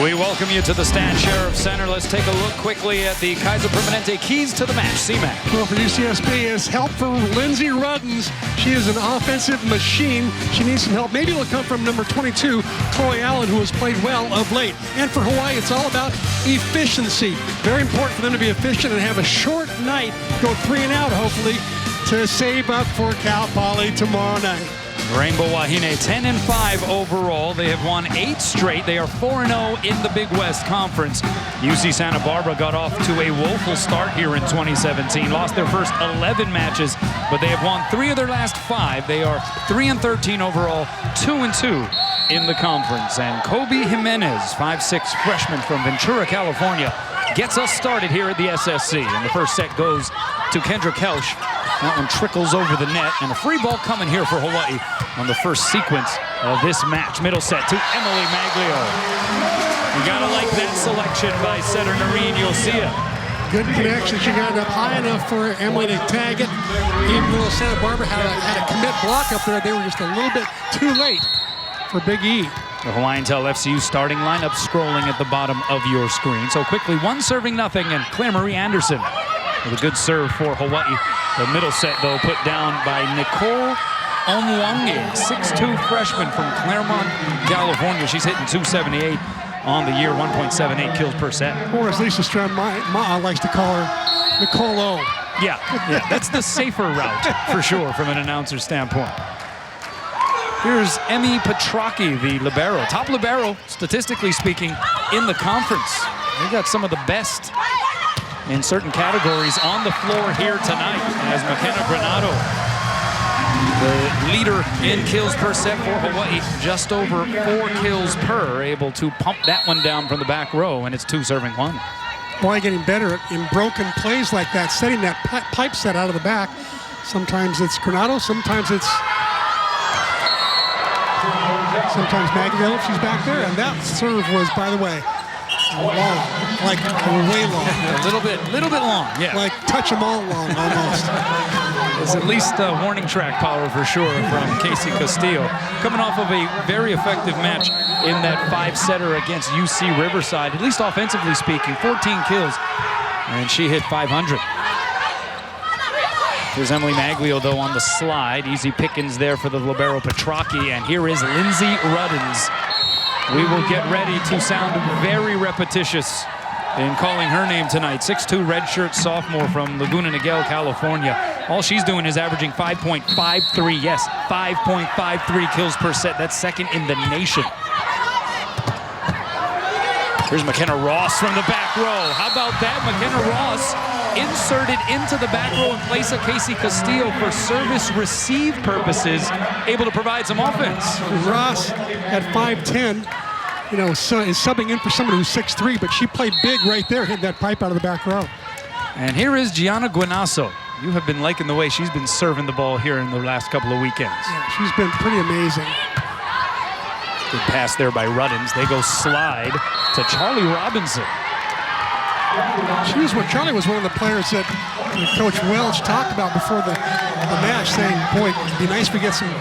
We welcome you to the Stan Sheriff Center. Let's take a look quickly at the Kaiser Permanente keys to the match. C-Mac. Well, for UCSB is help for Lindsay Robbins. She is an offensive machine. She needs some help. Maybe it'll come from number 22, Chloe Allen, who has played well of late. And for Hawaii, it's all about efficiency. Very important for them to be efficient and have a short night. Go 3 and out, hopefully, to save up for Cal Poly tomorrow night. Rainbow Wahine 10-5 overall. They have won 8 straight. They are 4-0 in the Big West Conference. UC Santa Barbara got off to a woeful start here in 2017. Lost their first 11 matches, but they have won 3 of their last 5. They are 3-13 overall, 2-2 in the conference. And Kobe Jimenez, 5'6" freshman from Ventura, California, gets us started here at the SSC. And the first set goes to Kendra Kelsch. That one trickles over the net, and a free ball coming here for Hawaii on the first sequence of this match. Middle set to Emily Maglio. You gotta like that selection by setter Noreen Yosia. Good connection. She got it up high enough for Emily to tag it. Even though Santa Barbara had a commit block up there, they were just a little bit too late for Big E. The Hawaiian Tel FCU starting lineup scrolling at the bottom of your screen. So quickly, 1-0, and Claire Marie Anderson with a good serve for Hawaii. The middle set, though, put down by Nicole Omwange, 6'2" freshman from Claremont, California. She's hitting .278 on the year, 1.78 kills per set. Or as Lisa Strand-Ma'a likes to call her, Nicole O. Yeah, that's the safer route, for sure, from an announcer standpoint. Here's Emmy Petrocchi, the libero. Top libero, statistically speaking, in the conference. They got some of the best in certain categories on the floor here tonight as McKenna Granado, the leader in kills per set for Hawaii, just over 4 kills per, able to pump that one down from the back row, and it's 2-1. Hawaii getting better in broken plays like that, setting that pipe set out of the back. Sometimes it's Granado, sometimes Magdalene if she's back there, and that serve was, by the way, long, like way long. A little bit long, yeah. Like touch them all long, almost. It's at least warning track power for sure from Casey Castillo. Coming off of a very effective match in that 5-setter against UC Riverside, at least offensively speaking, 14 kills, and she hit 500. Here's Emily Maglio, though, on the slide. Easy pickings there for the libero Petrocchi, and here is Lindsay Robbins. We will get ready to sound very repetitious in calling her name tonight. 6'2" redshirt sophomore from Laguna Niguel, California. All she's doing is averaging 5.53. Yes, 5.53 kills per set. That's second in the nation. Here's McKenna Ross from the back row. How about that? McKenna Ross inserted into the back row in place of Casey Castillo for service receive purposes, able to provide some offense. Ross at 5'10", you know, is subbing in for someone who's 6'3", but she played big right there, hitting that pipe out of the back row. And here is Gianna Guano. You have been liking the way she's been serving the ball here in the last couple of weekends. Yeah, she's been pretty amazing. Good pass there by Ruddins. They go slide to Charlie Robinson. Charlie was one of the players that Coach Welch talked about before the match, saying, boy, it'd be nice if we get some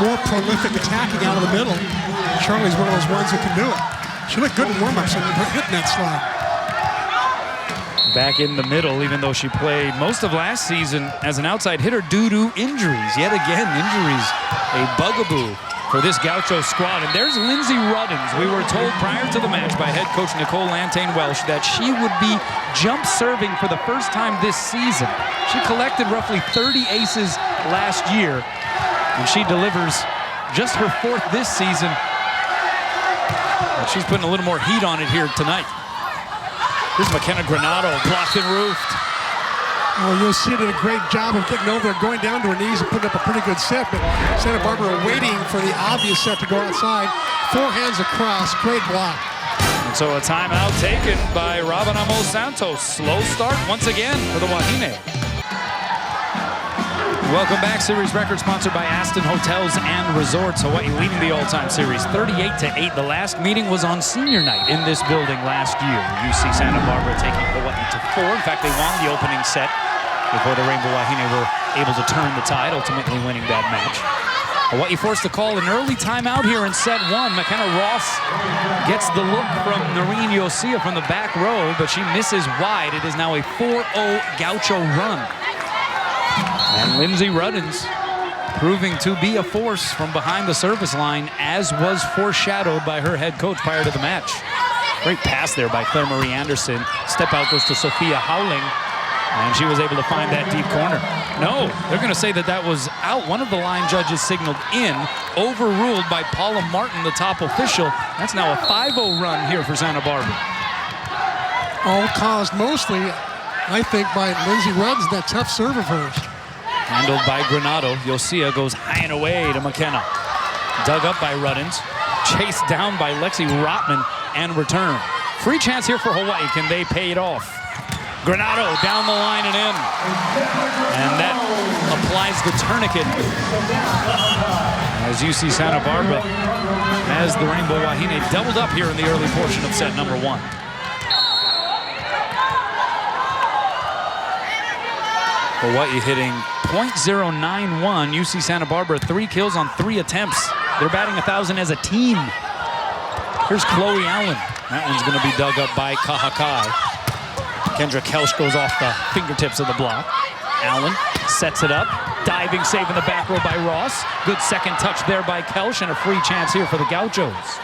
more prolific attacking out of the middle. Charlie's one of those ones that can do it. She looked good in warm-ups and hitting that slide. Back in the middle, even though she played most of last season as an outside hitter due to injuries. Yet again, injuries, a bugaboo for this Gaucho squad. And there's Lindsay Robbins. We were told prior to the match by head coach Nicole Lantain-Welsh that she would be jump serving for the first time this season. She collected roughly 30 aces last year, and she delivers just her 4th this season. But she's putting a little more heat on it here tonight. Here's McKenna Granado, blocked and roofed. Oh, you'll see did a great job of getting over, going down to her knees and putting up a pretty good set, but Santa Barbara waiting for the obvious set to go outside. 4 hands across, great block. And so a timeout taken by Rabanamo Santos. Slow start once again for the Wahine. Welcome back. Series record sponsored by Aston Hotels and Resorts. Hawaii leading the all-time series 38-8. The last meeting was on senior night in this building last year. UC Santa Barbara taking Hawaii to 4. In fact, they won the opening set before the Rainbow Wahine were able to turn the tide, ultimately winning that match. Hawaii forced to call an early timeout here in set one. McKenna Ross gets the look from Noreen Yosia from the back row, but she misses wide. It is now a 4-0 Gaucho run. And Lindsay Robbins proving to be a force from behind the service line, as was foreshadowed by her head coach prior to the match. Great pass there by Claire Marie Anderson. Step out goes to Sophia Howling, and she was able to find that deep corner. No, they're going to say that that was out. One of the line judges signaled in, overruled by Paula Martin, the top official. That's now a 5-0 run here for Santa Barbara. All caused mostly, I think, by Lindsay Robbins, that tough serve of hers. Handled by Granado. Yosia goes high and away to McKenna. Dug up by Ruddins. Chased down by Lexi Rotman and return. Free chance here for Hawaii. Can they pay it off? Granado down the line and in. And that applies the tourniquet as UC Santa Barbara has the Rainbow Wahine doubled up here in the early portion of set number one. Hawaii hitting .091. UC Santa Barbara 3 kills on 3 attempts. They're batting 1,000 as a team. Here's Chloe Allen. That one's going to be dug up by Kahakai. Kendra Kelsch goes off the fingertips of the block. Allen sets it up. Diving save in the back row by Ross. Good second touch there by Kelsch, and a free chance here for the Gauchos.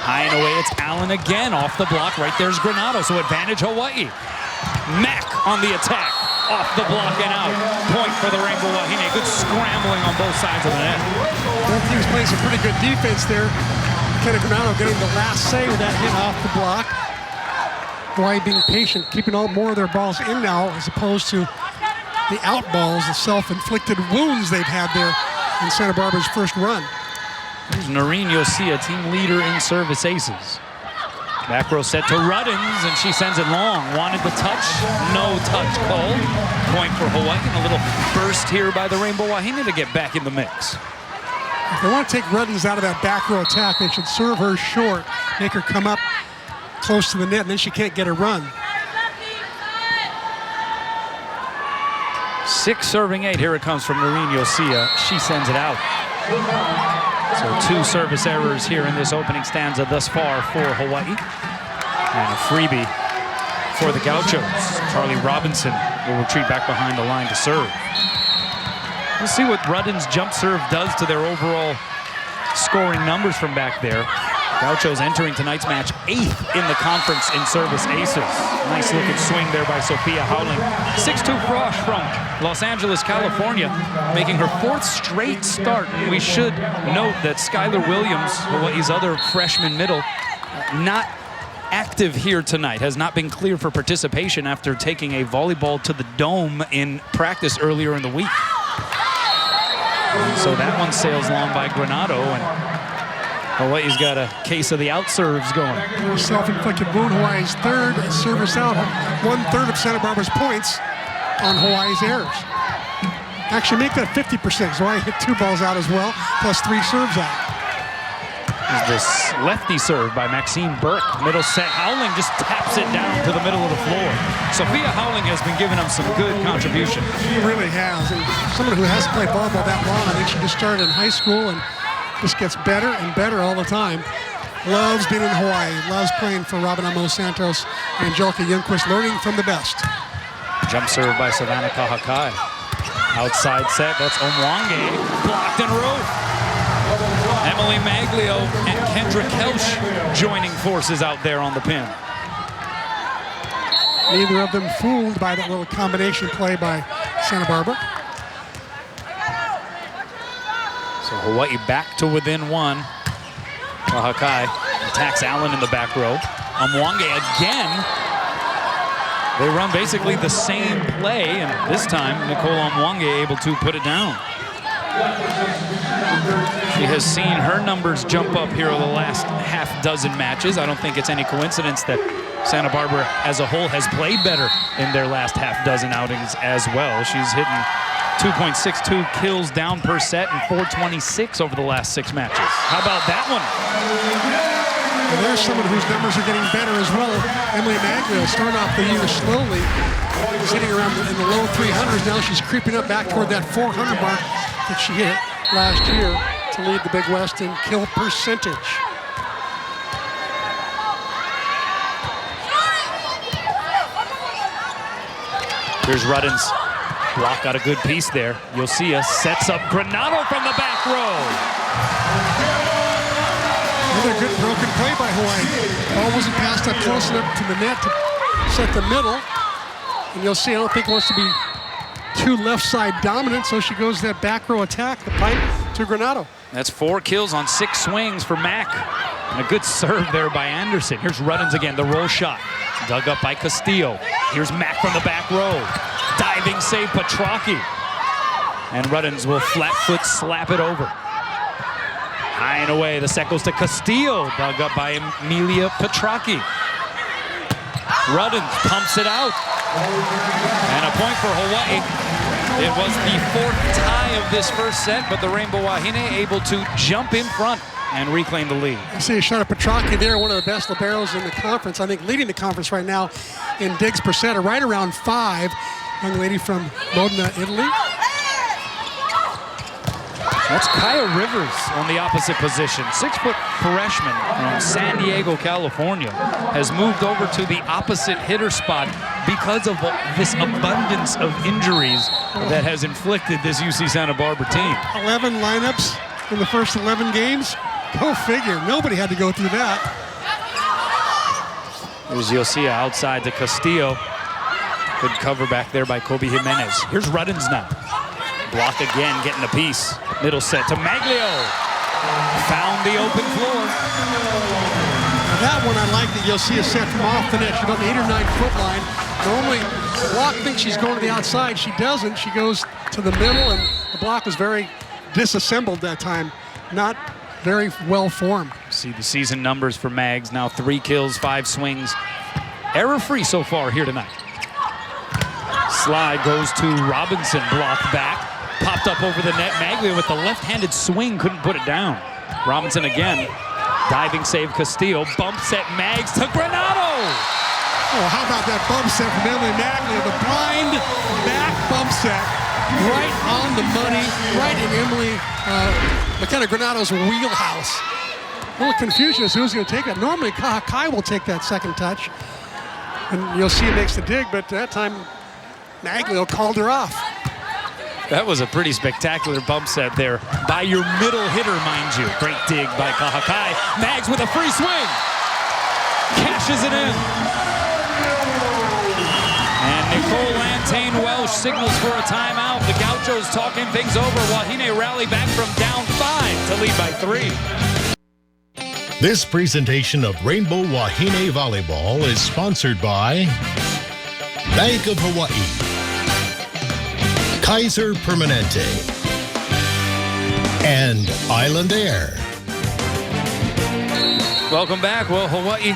High and away, it's Allen again off the block. Right there's Granado, so advantage Hawaii. Mack on the attack. Off the block and out. Point for the Rainbow Wahine. Good scrambling on both sides of the net. Both teams playing some pretty good defense there. Kenna Granado getting the last save with that hit off the block. Hawaii being patient, keeping more of their balls in now, as opposed to the out balls, the self-inflicted wounds they've had there in Santa Barbara's first run. There's Noreen Yosia, team leader in service aces. Back row set to Ruddins, and she sends it long. Wanted the touch, no touch called. Point for Hawaii, and a little burst here by the Rainbow Wahine to get back in the mix. If they want to take Ruddins out of that back row attack, they should serve her short, make her come up close to the net, and then she can't get a run. 6 serving 8. Here it comes from Noreen Yosia. She sends it out. So 2 service errors here in this opening stanza thus far for Hawaii. And a freebie for the Gauchos. Charlie Robinson will retreat back behind the line to serve. We'll see what Ruddin's jump serve does to their overall scoring numbers from back there. Gauchos entering tonight's match 8th in the conference in service aces. Nice looking swing there by Sophia Howling. 6'2" Frosh from Los Angeles, California, making her 4th straight start. And we should note that Skylar Williams, Hawaii's other freshman middle, not active here tonight, has not been cleared for participation after taking a volleyball to the dome in practice earlier in the week. And so that one sails along by Granado, and Hawaii's got a case of the out serves going. Self-inflicted wound, Hawaii's 3rd service out, 1/3 of Santa Barbara's points on Hawaii's errors. Actually make that 50%, because Hawaii hit 2 balls out as well, plus 3 serves out. This lefty serve by Maxine Burke. Middle set, Howling just taps it down to the middle of the floor. Sophia Howling has been giving them some good contribution. She really has, and someone who hasn't played volleyball that long. I think she just started in high school and just gets better and better all the time. Loves being in Hawaii, loves playing for Robin Amo Santos and Angelica Youngquist, learning from the best. Jump serve by Savannah Kahakai. Outside set, that's Omwange, blocked and rope. Emily Maglio and Kendra Kelsch joining forces out there on the pin. Neither of them fooled by that little combination play by Santa Barbara. So Hawaii back to within 1. Kahakai attacks Allen in the back row. Omwange again. They run basically the same play, and this time Nicole Omwange able to put it down. She has seen her numbers jump up here over the last half-dozen matches. I don't think it's any coincidence that Santa Barbara as a whole has played better in their last half-dozen outings as well. She's hitting 2.62 kills down per set and 426 over the last 6 matches. How about that one? And there's someone whose numbers are getting better as well. Emily Maglio started off the year slowly, sitting around in the low 300s. Now she's creeping up back toward that 400 mark. that she hit last year to lead the Big West in kill percentage. Here's Ruddins. Block got a good piece there. You'll see us sets up Guano from the back row. Another good broken play by Hawaii. Ball wasn't passed up close enough to the net to set the middle. And you'll see, I don't think it wants to be too left side dominant, so she goes that back row attack, the pipe to Guano. That's 4 kills on 6 swings for Mack. And a good serve there by Anderson. Here's Ruddins again, the roll shot. Dug up by Castillo. Here's Mack from the back row. Diving save, Petrocchi. And Ruddins will flat foot slap it over. High and away, the set goes to Castillo. Dug up by Emilia Petrocchi. Ruddins pumps it out. And a point for Hawaii. It was the 4th tie of this first set, but the Rainbow Wahine able to jump in front and reclaim the lead. You see a shot of Petrocchi there, one of the best liberos in the conference. I think leading the conference right now in digs per set, right around 5. Young lady from Modena, Italy. That's Kaya Rivers on the opposite position. 6-foot freshman from San Diego, California, has moved over to the opposite hitter spot because of this abundance of injuries that has inflicted this UC Santa Barbara team. 11 lineups in the first 11 games. Go figure. Nobody had to go through that. There's Yosia outside to Castillo. Good cover back there by Kobe Jimenez. Here's Ruddins now. Block again, getting a piece. Middle set to Maglio. Found the open floor. Now that one I like that Yosia set from off the net. She's about the 8 or 9 foot line. Normally, Block thinks she's going to the outside. She doesn't. She goes to the middle, and the block was very disassembled that time. Not very well formed. See the season numbers for Mags. Now 3 kills, 5 swings. Error-free so far here tonight. Slide goes to Robinson, blocked back. Popped up over the net. Maglio with the left-handed swing, couldn't put it down. Robinson again. Diving save Castillo. Bump set Mags to Guano. Oh, how about that bump set from Emily Maglio? The blind back bump set. Right on the money. Right in Emily McKenna Granado's wheelhouse. A little confusion as to who's going to take that. Normally, Kai will take that second touch. And you'll see it makes the dig, but that time Maglio called her off. That was a pretty spectacular bump set there by your middle hitter, mind you. Great dig by Kahakai. Mags with a free swing. Cashes it in. And Nicole Lantane Welsh signals for a timeout. The Gauchos talking things over. Wahine rally back from down 5 to lead by 3. This presentation of Rainbow Wahine Volleyball is sponsored by Bank of Hawaii, Kaiser Permanente, and Island Air. Welcome back. Well, Hawaii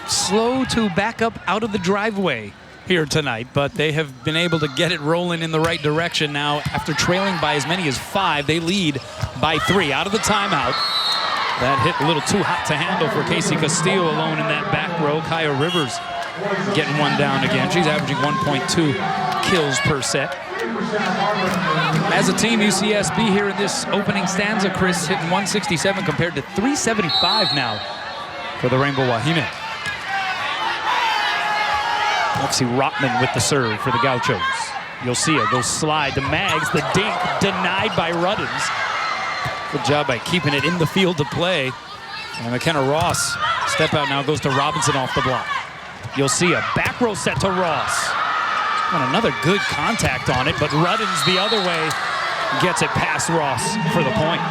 slow to back up out of the driveway here tonight, but they have been able to get it rolling in the right direction now. After trailing by as many as 5, they lead by 3 out of the timeout. That hit a little too hot to handle for Casey Castillo alone in that back row. Kaya Rivers getting one down again. She's averaging 1.2 kills per set. As a team, UCSB here in this opening stanza, Chris, hitting 167 compared to 375 now for the Rainbow Wahine. Lexi Rotman with the serve for the Gauchos. You'll see it. Goes slide to Mags. The dink denied by Ruddins. Good job by keeping it in the field to play. And McKenna Ross, step out now, goes to Robinson off the block. You'll see a back row set to Ross. And another good contact on it, but Ruddins the other way gets it past Ross for the point.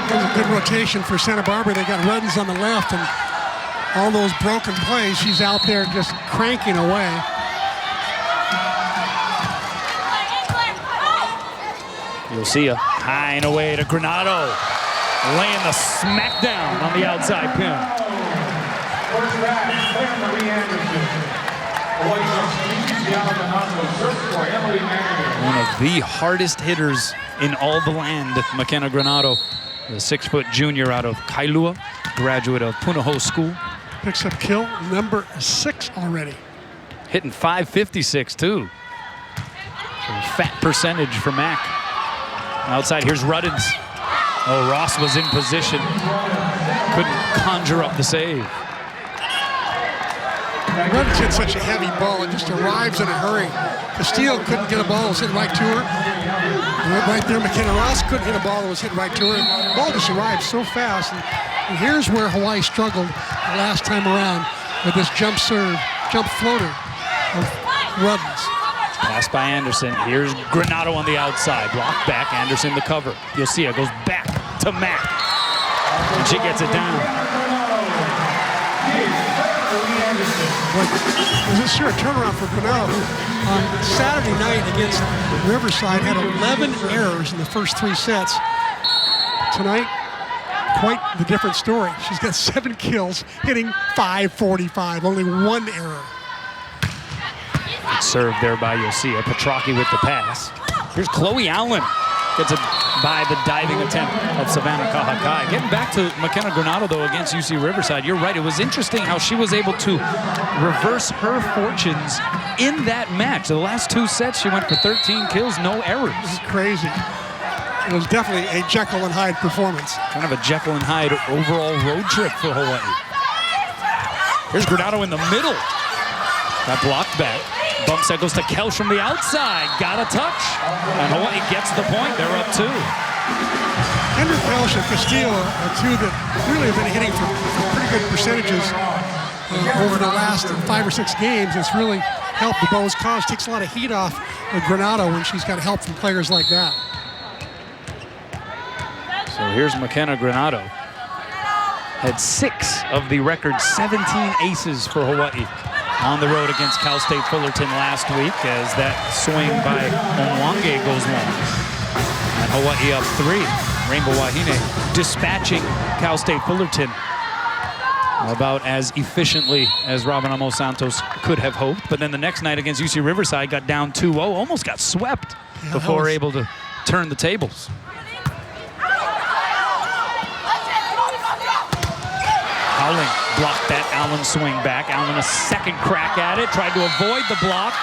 There's a good rotation for Santa Barbara. They got Ruddins on the left, and all those broken plays, she's out there just cranking away. You'll see a high and away to Granado, laying the smackdown on the outside pin. One of the hardest hitters in all the land, McKenna Granado, the 6-foot junior out of Kailua, graduate of Punahou School. Picks up kill number 6 already. Hitting .556 too. So fat percentage for Mac. Outside, here's Robbins. Oh, Ross was in position. Couldn't conjure up the save. Robbins hit such a heavy ball. It just arrives in a hurry. Castillo couldn't get a ball that was hit right to her. Right there, McKenna Ross couldn't hit a ball that was hit right to her. The ball just arrived so fast. And here's where Hawaii struggled the last time around with this jump floater of Robbins. Pass by Anderson. Here's Granato on the outside. Blocked back. Anderson the cover. You'll see it goes back to Matt. And she gets it down. This is sure a turnaround for Guano, who on Saturday night against Riverside had 11 errors in the first 3 sets. Tonight, quite the different story. She's got 7 kills, hitting .545, only 1 error. Served there by Yosia. Petrocchi with the pass. Here's Chloe Allen. Gets it by the diving attempt of Savannah Kahakai. Getting back to McKenna Granato, though, against UC Riverside, you're right. It was interesting how she was able to reverse her fortunes in that match. The last 2 sets, she went for 13 kills, no errors. This is crazy. It was definitely a Jekyll and Hyde performance. Kind of a Jekyll and Hyde overall road trip for Hawaii. Here's Granato in the middle. Got blocked back. Bump set goes to Kelch from the outside. Got a touch. And Hawaii gets the point. They're up 2. Kendra Kelch and Castillo are 2 that really have been hitting for pretty good percentages over the last 5 or 6 games. It's really helped the Bows' cause. Takes a lot of heat off of Granato when she's got help from players like that. So here's McKenna Granato. Had 6 of the record 17 aces for Hawaii on the road against Cal State Fullerton last week as that swing by Omwange goes long. And Hawaii up 3. Rainbow Wahine dispatching Cal State Fullerton about as efficiently as Robin Amos Santos could have hoped. But then the next night against UC Riverside got down 2-0, almost got swept before able to turn the tables. Howling blocked that Allen swing back. Allen a second crack at it, tried to avoid the block.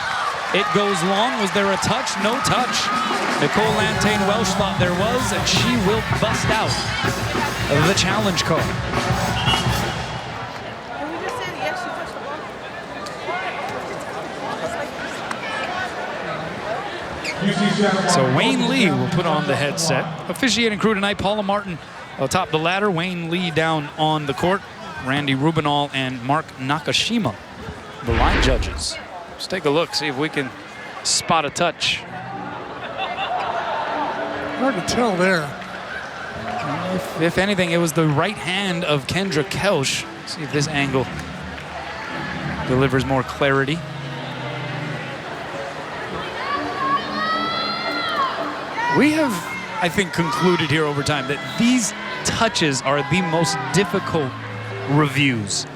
It goes long. Was there a touch? No touch. Nicole Lantane Welsh thought there was, and she will bust out the challenge card. So Wayne Lee will put on the headset. Officiating crew tonight, Paula Martin atop the ladder, Wayne Lee down on the court, Randy Rubinall and Mark Nakashima, the line judges. Let's take a look, see if we can spot a touch. Hard to tell there. If anything, it was the right hand of Kendra Kelch. See if this angle delivers more clarity. We have, I think, concluded here over time that these touches are the most difficult reviews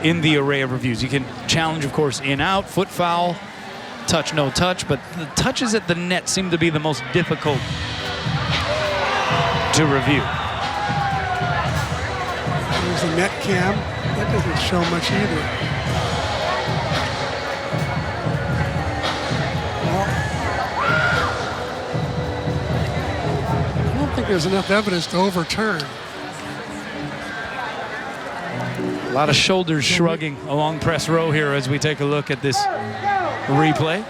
in the array of reviews. You can challenge, of course, in, out, foot foul, touch, no touch, but the touches at the net seem to be the most difficult to review. There's the net cam. That doesn't show much either. I don't think there's enough evidence to overturn. A lot of shoulders shrugging along press row here as we take a look at this replay.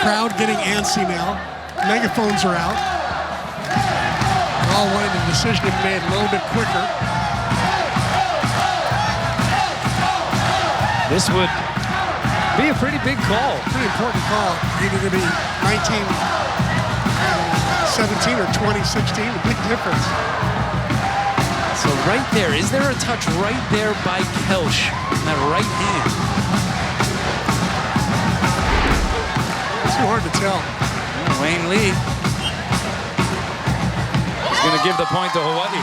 Crowd getting antsy now. Megaphones are out. They're all wanting the decision to be made a little bit quicker. This would be a pretty big call. Pretty important call. Either going to be 19-17 or 20-16. A big difference. So right there, is there a touch right there by Kelch in that right hand? It's too hard to tell. Wayne Lee is going to give the point to Hawaii.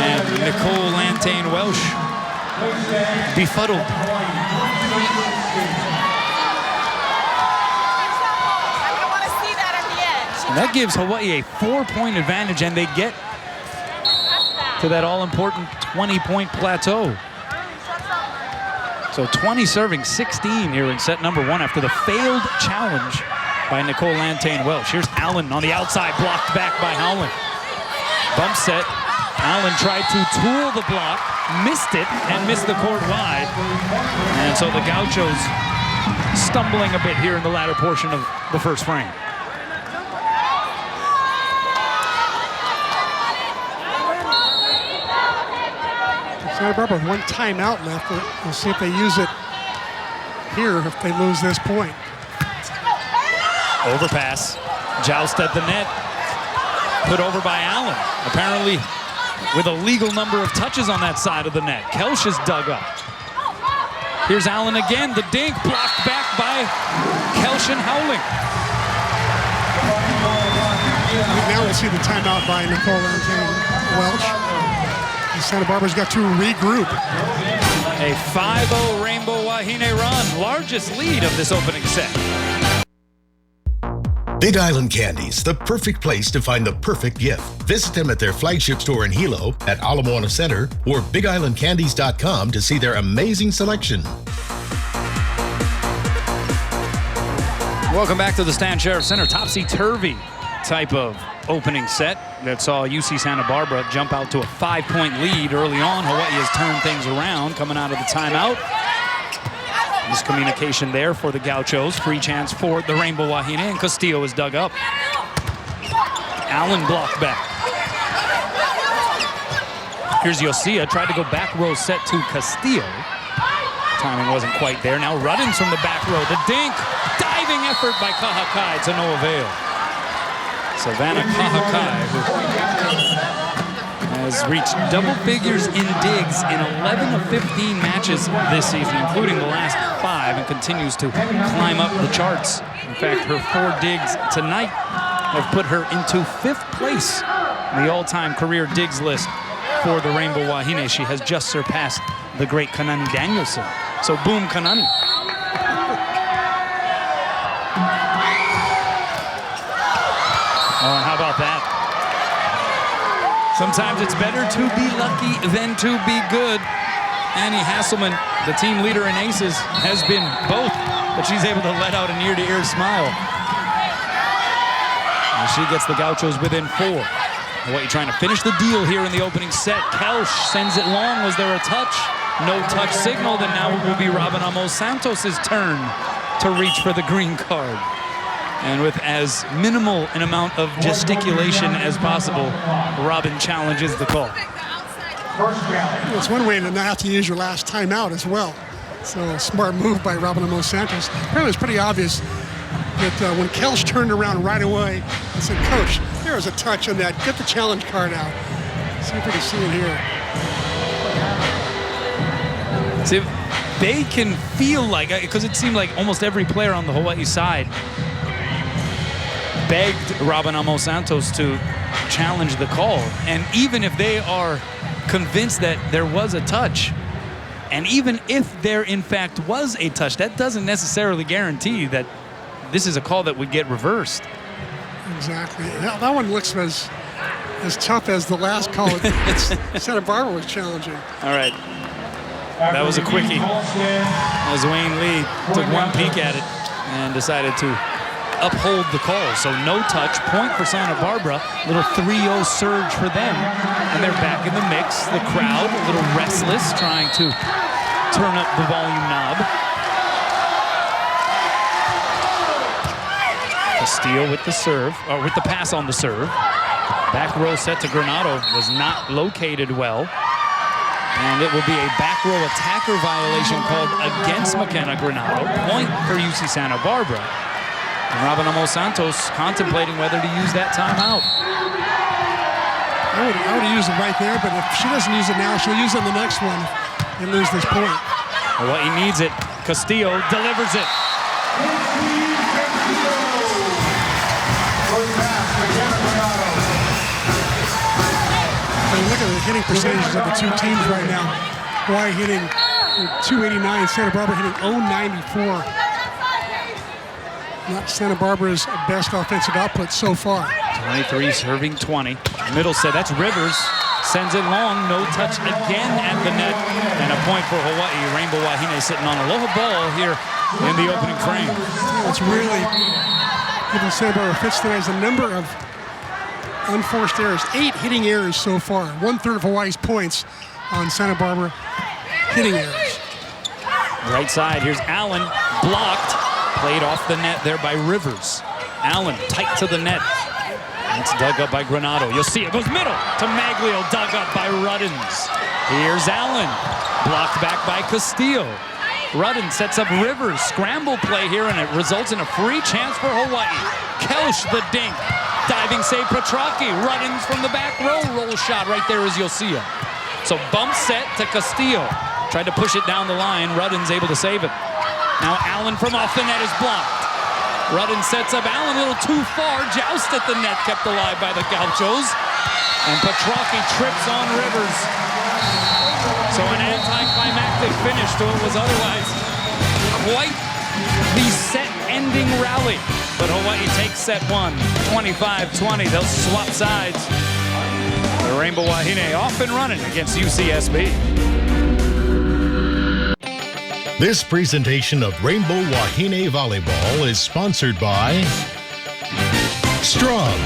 And Nicole Lantane Welsh befuddled. And that gives Hawaii a 4-point advantage, and they get to that all-important 20-point plateau. So 20 serving 16 here in set number 1 after the failed challenge by Nicole Lantane-Welch. Here's Allen on the outside, blocked back by Howland. Bump set. Allen tried to tool the block, missed it, and missed the court wide. And so the Gauchos stumbling a bit here in the latter portion of the first frame. Santa Barbara with 1 timeout left. We'll see if they use it here if they lose this point. Overpass, joust at the net, put over by Allen. Apparently with a legal number of touches on that side of the net. Kelsch is dug up. Here's Allen again, the dink blocked back by Kelsch and Howling. Now we'll see the timeout by Nicole Lantane-Welch. Santa Barbara's got to regroup. A 5-0 Rainbow Wahine run, largest lead of this opening set. Big Island Candies, the perfect place to find the perfect gift. Visit them at their flagship store in Hilo, at Ala Moana Center, or BigIslandCandies.com to see their amazing selection. Welcome back to the Stan Sheriff Center. Topsy-turvy type of opening set that saw UC Santa Barbara jump out to a 5-point lead early on. Hawaii has turned things around coming out of the timeout. Miscommunication there for the Gauchos. Free chance for the Rainbow Wahine, and Castillo is dug up. Allen blocked back. Here's Yosia, tried to go back row set to Castillo. Timing wasn't quite there. Now Ruddins from the back row. The dink, diving effort by Kahakai to no avail. Savannah Kahakai, who has reached double figures in digs in 11 of 15 matches this season, including the last 5, and continues to climb up the charts. In fact, her 4 digs tonight have put her into 5th place in the all-time career digs list for the Rainbow Wahine. She has just surpassed the great Kanani Danielson. So boom, Kanani. Oh, and how about that? Sometimes it's better to be lucky than to be good. Annie Hasselman, the team leader in aces, has been both, but she's able to let out an ear-to-ear smile. And she gets the Gauchos within 4. Hawaii trying to finish the deal here in the opening set. Kelsch sends it long. Was there a touch? No touch signaled, and now it will be Robin Amos Santos' turn to reach for the green card. And with as minimal an amount of gesticulation as possible, Robin challenges the call. It's one way to not have to use your last timeout as well. So a smart move by Robin Amos Santos. Apparently it's pretty obvious that when Kelsch turned around right away and said, "Coach, there was a touch on that. Get the challenge card out." See if we can see it here. See, they can feel like, because it seemed like almost every player on the Hawaii side begged Robin Amos Santos to challenge the call. And even if they are convinced that there was a touch, and even if there in fact was a touch, that doesn't necessarily guarantee that this is a call that would get reversed. Exactly. That one looks as tough as the last call Santa Barbara was challenging. All right. That was a quickie, as Wayne Lee took one peek at it and decided to uphold the call. So no touch, point for Santa Barbara. Little 3-0 surge for them, and they're back in the mix. The crowd a little restless, trying to turn up the volume knob. Castillo with the serve, or with the pass on the serve. Back row set to Granado was not located well. And it will be a back row attacker violation called against McKenna Granado. Point for UC Santa Barbara. And Robin Amos Santos contemplating whether to use that timeout. I would have used it right there, but if she doesn't use it now, she'll use it in the next one and lose this point. Hawaii needs it. Castillo delivers it. Look at the hitting percentages of the two teams right now. Hawaii hitting .289, Santa Barbara hitting .094. Not Santa Barbara's best offensive output so far. 23 serving 20. Middle set, that's Rivers. sends it long, no touch again at the net, and a point for Hawaii. Rainbow Wahine sitting on aloha ball here in the opening frame. What's really given Santa Barbara fits tonight is the number of unforced errors. 8 hitting errors so far. 1/3 of Hawaii's points on Santa Barbara hitting errors. Right side, here's Allen, blocked. Played off the net there by Rivers. Allen tight to the net. It's dug up by Granado. You'll see it goes middle to Maglio, dug up by Ruddins. Here's Allen, blocked back by Castillo. Ruddin sets up Rivers, scramble play here, and it results in a free chance for Hawaii. Kelsch the dink, diving save Petrocchi. Ruddins from the back row, roll shot right there as you'll see it. So bump set to Castillo. Tried to push it down the line, Ruddin's able to save it. Now Allen from off the net is blocked. Ruddin sets up Allen a little too far, joust at the net, kept alive by the Gauchos. And Petrocchi trips on Rivers. So an anticlimactic finish to what was otherwise quite the set-ending rally. But Hawaii takes set one, 25-20. They'll swap sides. The Rainbow Wahine off and running against UCSB. This presentation of Rainbow Wahine Volleyball is sponsored by Strong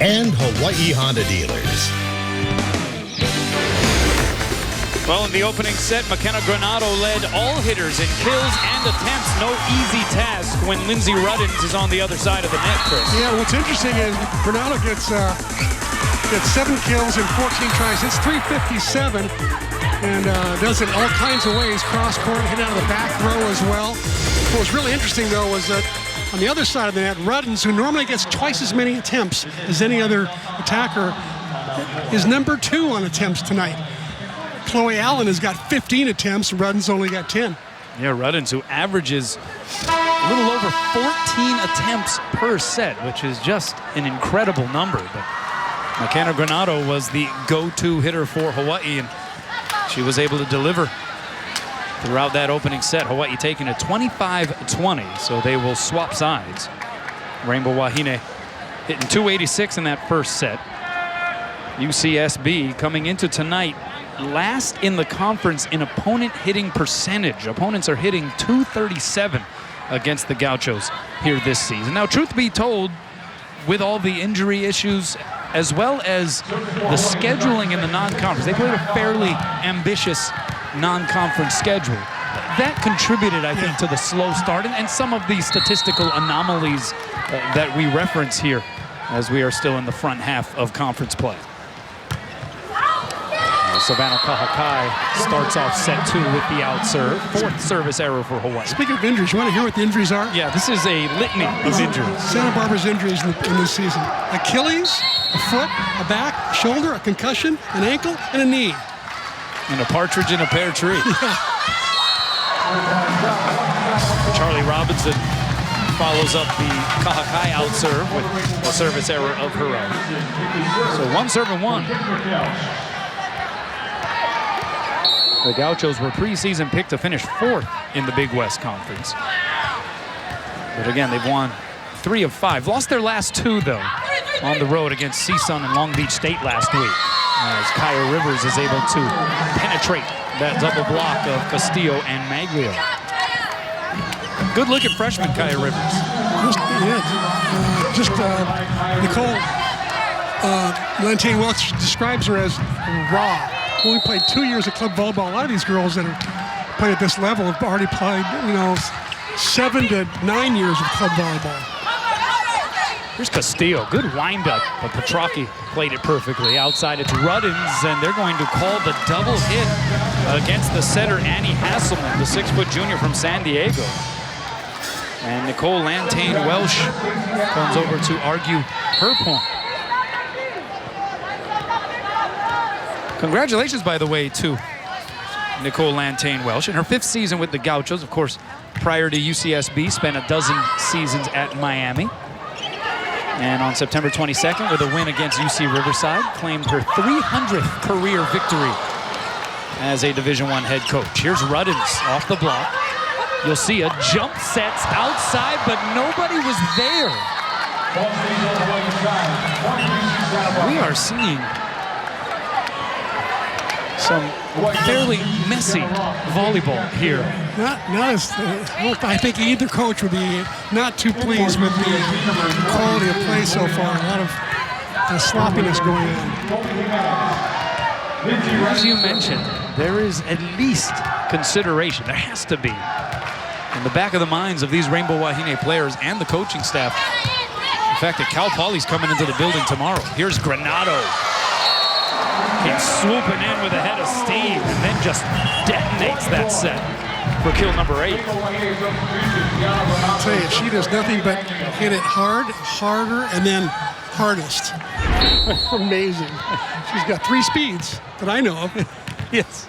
and Hawaii Honda Dealers. Well, in the opening set, McKenna Granado led all hitters in kills and attempts. No easy task when Lindsay Robbins is on the other side of the net, Chris. Yeah, what's interesting is Granado gets 7 kills in 14 tries. It's .357 and does it all kinds of ways. Cross court, hit out of the back row as well. What was really interesting, though, was that on the other side of the net, Ruddins, who normally gets twice as many attempts as any other attacker, is number 2 on attempts tonight. Chloe Allen has got 15 attempts, Ruddins only got 10. Yeah, Ruddins, who averages a little over 14 attempts per set, which is just an incredible number. But McKenna Granado was the go-to hitter for Hawaii, and she was able to deliver throughout that opening set. Hawaii taking it 25-20, so they will swap sides. Rainbow Wahine hitting .286 in that first set. UCSB coming into tonight last in the conference in opponent hitting percentage. Opponents are hitting .237 against the Gauchos here this season. Now, truth be told, with all the injury issues as well as the scheduling in the non-conference, they played a fairly ambitious non-conference schedule. That contributed, I think, to the slow start and some of the statistical anomalies that we reference here as we are still in the front half of conference play. Savannah Kahakai starts off set 2 with the out serve. 4th service error for Hawaii. Speaking of injuries, you want to hear what the injuries are? Yeah, this is a litany of injuries. Santa Barbara's injuries in this season. Achilles, a foot, a back, a shoulder, a concussion, an ankle, and a knee. And a partridge in a pear tree. Charlie Robinson follows up the Kahakai out serve with a service error of her own. So 1 serve and 1. The Gauchos were preseason picked to finish 4th in the Big West Conference. But again, they've won 3 of 5. Lost their last 2, though, on the road against CSUN and Long Beach State last week. As Kaya Rivers is able to penetrate that double block of Castillo and Maglio. Good-looking freshman, Kaya Rivers. Nicole Lantane Welch describes her as raw. Only played 2 years of club volleyball. A lot of these girls that are playing at this level have already played, 7 to 9 years of club volleyball. Here's Castillo, good wind-up, but Petrocchi played it perfectly. Outside, it's Ruddins, and they're going to call the double hit against the setter, Annie Hasselman, the 6-foot junior from San Diego. And Nicole Lantane Welsh comes over to argue her point. Congratulations, by the way, to Nicole Lantane Welsh in her 5th season with the Gauchos. Of course, prior to UCSB, spent a dozen seasons at Miami. And on September 22nd, with a win against UC Riverside, claimed her 300th career victory as a Division I head coach. Here's Ruddins off the block. You'll see a jump sets outside, but nobody was there. We are seeing some fairly messy volleyball here. Not as, I think either coach would be not too pleased with the quality of play so far. A lot of sloppiness going on. As you mentioned, there is at least consideration. There has to be in the back of the minds of these Rainbow Wahine players and the coaching staff. The fact that Cal Poly's coming into the building tomorrow. Here's Guano. He's swooping in with a head of steam and then just detonates that set for kill number 8. I'll tell you, she does nothing but hit it hard, harder, and then hardest. Amazing. She's got 3 speeds that I know of. Yes.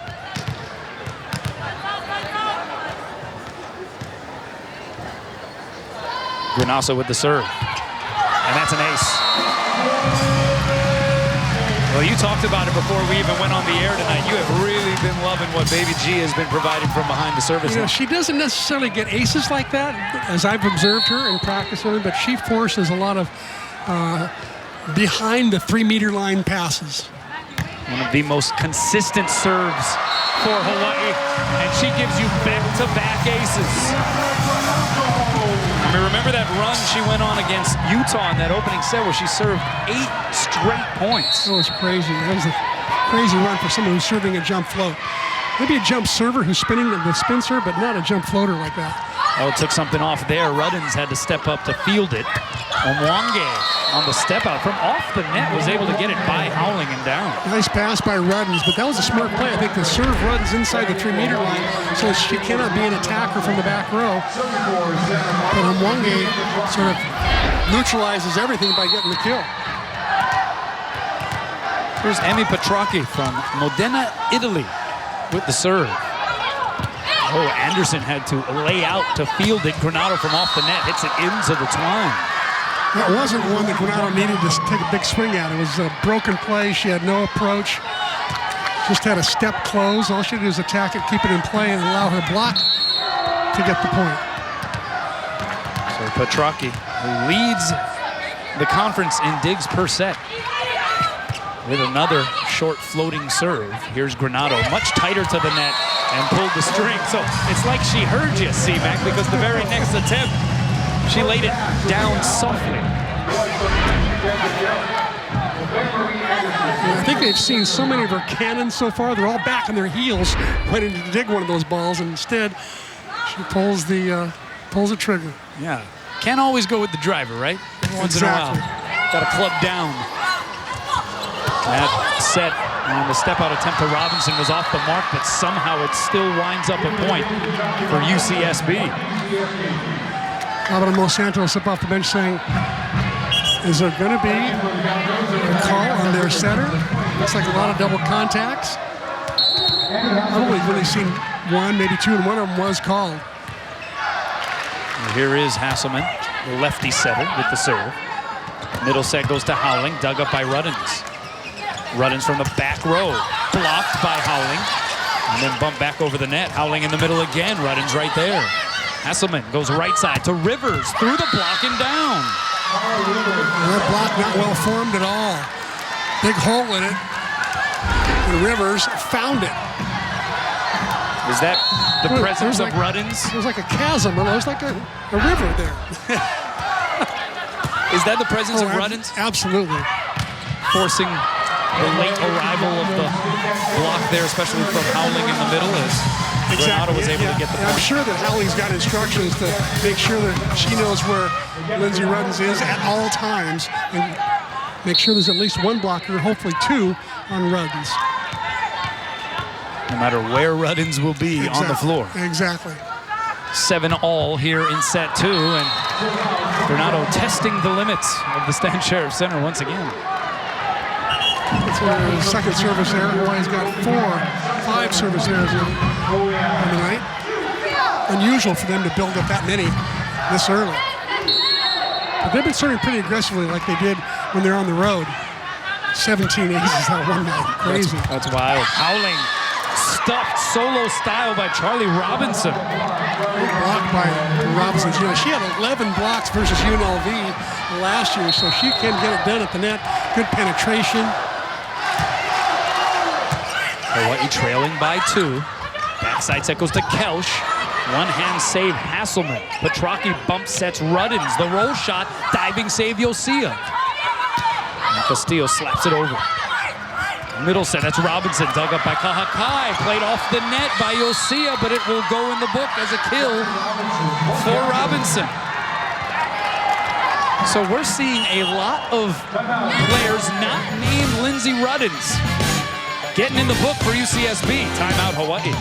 Granasso with the serve. And that's an ace. Well, you talked about it before we even went on the air tonight. You have really been loving what Baby G has been providing from behind the service line. She doesn't necessarily get aces like that, as I've observed her in practice with her, but she forces a lot of behind the 3-meter line passes. One of the most consistent serves for Hawaii, and she gives you back-to-back aces. I mean, remember that run she went on against Utah in that opening set where she served 8 straight points. That was crazy. That was a crazy run for someone who's serving a jump float. Maybe a jump server who's spinning the spin serve, but not a jump floater like that. Oh, took something off there. Ruddins had to step up to field it. Omwange on the step out from off the net was able to get it by Howling and down. Nice pass by Ruddins, but that was a smart play. I think the serve Ruddins inside the 3-meter line so she cannot be an attacker from the back row. But Omwange sort of neutralizes everything by getting the kill. Here's Emi Petrocchi from Modena, Italy with the serve. Oh, Anderson had to lay out to field it. Granato from off the net hits it into the twine. That wasn't one that Guano needed to take a big swing at. It was a broken play. She had no approach. Just had a step close. All she had to do was attack it, keep it in play, and allow her block to get the point. So Petrocchi, who leads the conference in digs per set, with another short floating serve. Here's Granato, much tighter to the net, and pulled the string. So it's like she heard you, C-Mac, because the very next attempt, she laid it down softly. I think they've seen so many of her cannons so far. They're all back on their heels, waiting to dig one of those balls, and instead, she pulls the trigger. Yeah, can't always go with the driver, right? Once Exactly. in a while, got to club down. That set on the step-out attempt to Robinson was off the mark, but somehow it still winds up a point for UCSB. Alvaro Santos up off the bench saying, is there going to be a call on their setter? Looks like a lot of double contacts. I've only really seen 1, maybe 2, and one of them was called. And here is Hasselman, the lefty setter with the serve. Middle set goes to Howling, dug up by Ruddins. Ruddins from the back row, blocked by Howling, and then bumped back over the net. Howling in the middle again, Ruddins right there. Hasselman goes right side to Rivers, through the block and down. That block not well formed at all. Big hole in it. And Rivers found it. Is that the presence of Ruddins? It was like a chasm, or it was like a river there. Is that the presence of Ruddins? Absolutely. Forcing the late arrival of the block there, especially from Howling in the middle, as Granato was able to get the point. I'm sure that Howling's got instructions to make sure that she knows where Lindsay Robbins is at all times and make sure there's at least one blocker, hopefully 2, on Robbins. No matter where Ruddins will be on the floor. Exactly. 7-all here in set 2, and Granato testing the limits of the Stan Sheriff Center once again. It's a second service error. Hawaii's got 5 service errors in the night. Unusual for them to build up that many this early. But they've been serving pretty aggressively like they did when they're on the road. 17 aces out of one night. Crazy. That's wild. Howling stuffed solo style by Charlie Robinson. Big block by Robinson. You know, she had 11 blocks versus UNLV last year, so she can get it done at the net. Good penetration. Hawaii trailing by 2. Backside set goes to Kelch. One-hand save, Hasselman. Petrocchi bump sets Ruddins. The roll shot, diving save, Yosia. And Castillo slaps it over. Middle set, that's Robinson, dug up by Kahakai. Played off the net by Yosia, but it will go in the book as a kill for Robinson. So we're seeing a lot of players not named Lindsay Robbins getting in the book for UCSB. Timeout, Hawaii.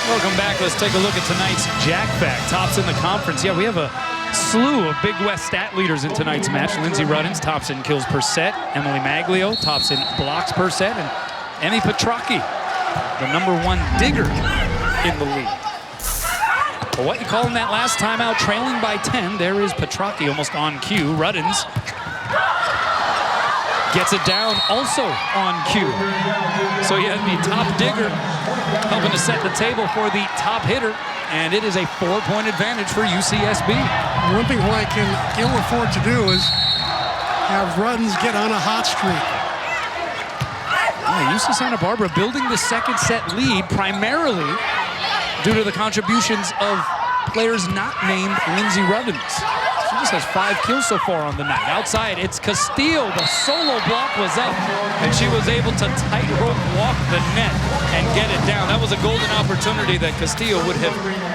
Welcome back. Let's take a look at tonight's Jack Fact. Tops in the conference. Yeah, we have a slew of Big West stat leaders in tonight's match. Lindsay Robbins tops in kills per set. Emily Maglio tops in blocks per set. And Emmy Petrocchi, the #1 digger in the league. Hawaii calling that last timeout, trailing by 10. There is Petrocchi almost on cue. Robbins gets it down, also on cue. So you have the top digger helping to set the table for the top hitter, and it is a 4-point advantage for UCSB. One thing Hawaii can ill afford to do is have Robbins get on a hot streak. Yeah, UC Santa Barbara building the second set lead primarily due to the contributions of players not named Lindsay Robbins. She just has 5 kills so far on the night. Outside, it's Castillo. The solo block was up, and she was able to tightrope walk the net and get it down. That was a golden opportunity that Castillo would have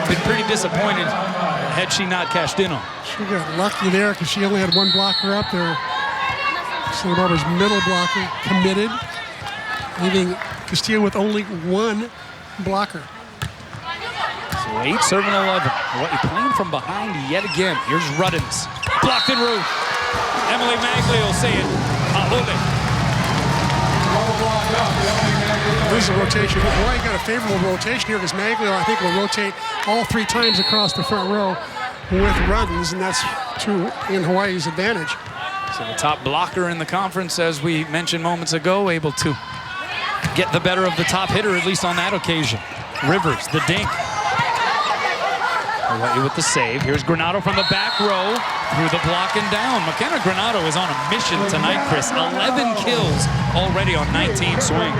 been pretty disappointed had she not cashed in on. She got lucky there because she only had 1 blocker up there. Santa Barbara's middle blocker committed, leaving Castillo with only 1 blocker. So 8 serving 11. Hawaii playing from behind yet again. Here's Robbins. Blocked in roof. Emily Maglio saying, Ahole. This is a rotation. Hawaii got a favorable rotation here because Maglio, I think, will rotate all 3 times across the front row with Robbins, and that's in Hawaii's advantage. So the top blocker in the conference, as we mentioned moments ago, able to get the better of the top hitter, at least on that occasion. Rivers, the dink. Hawaii with the save. Here's Granado from the back row through the block and down. McKenna Granado is on a mission tonight, Chris. 11 kills already on 19 swings.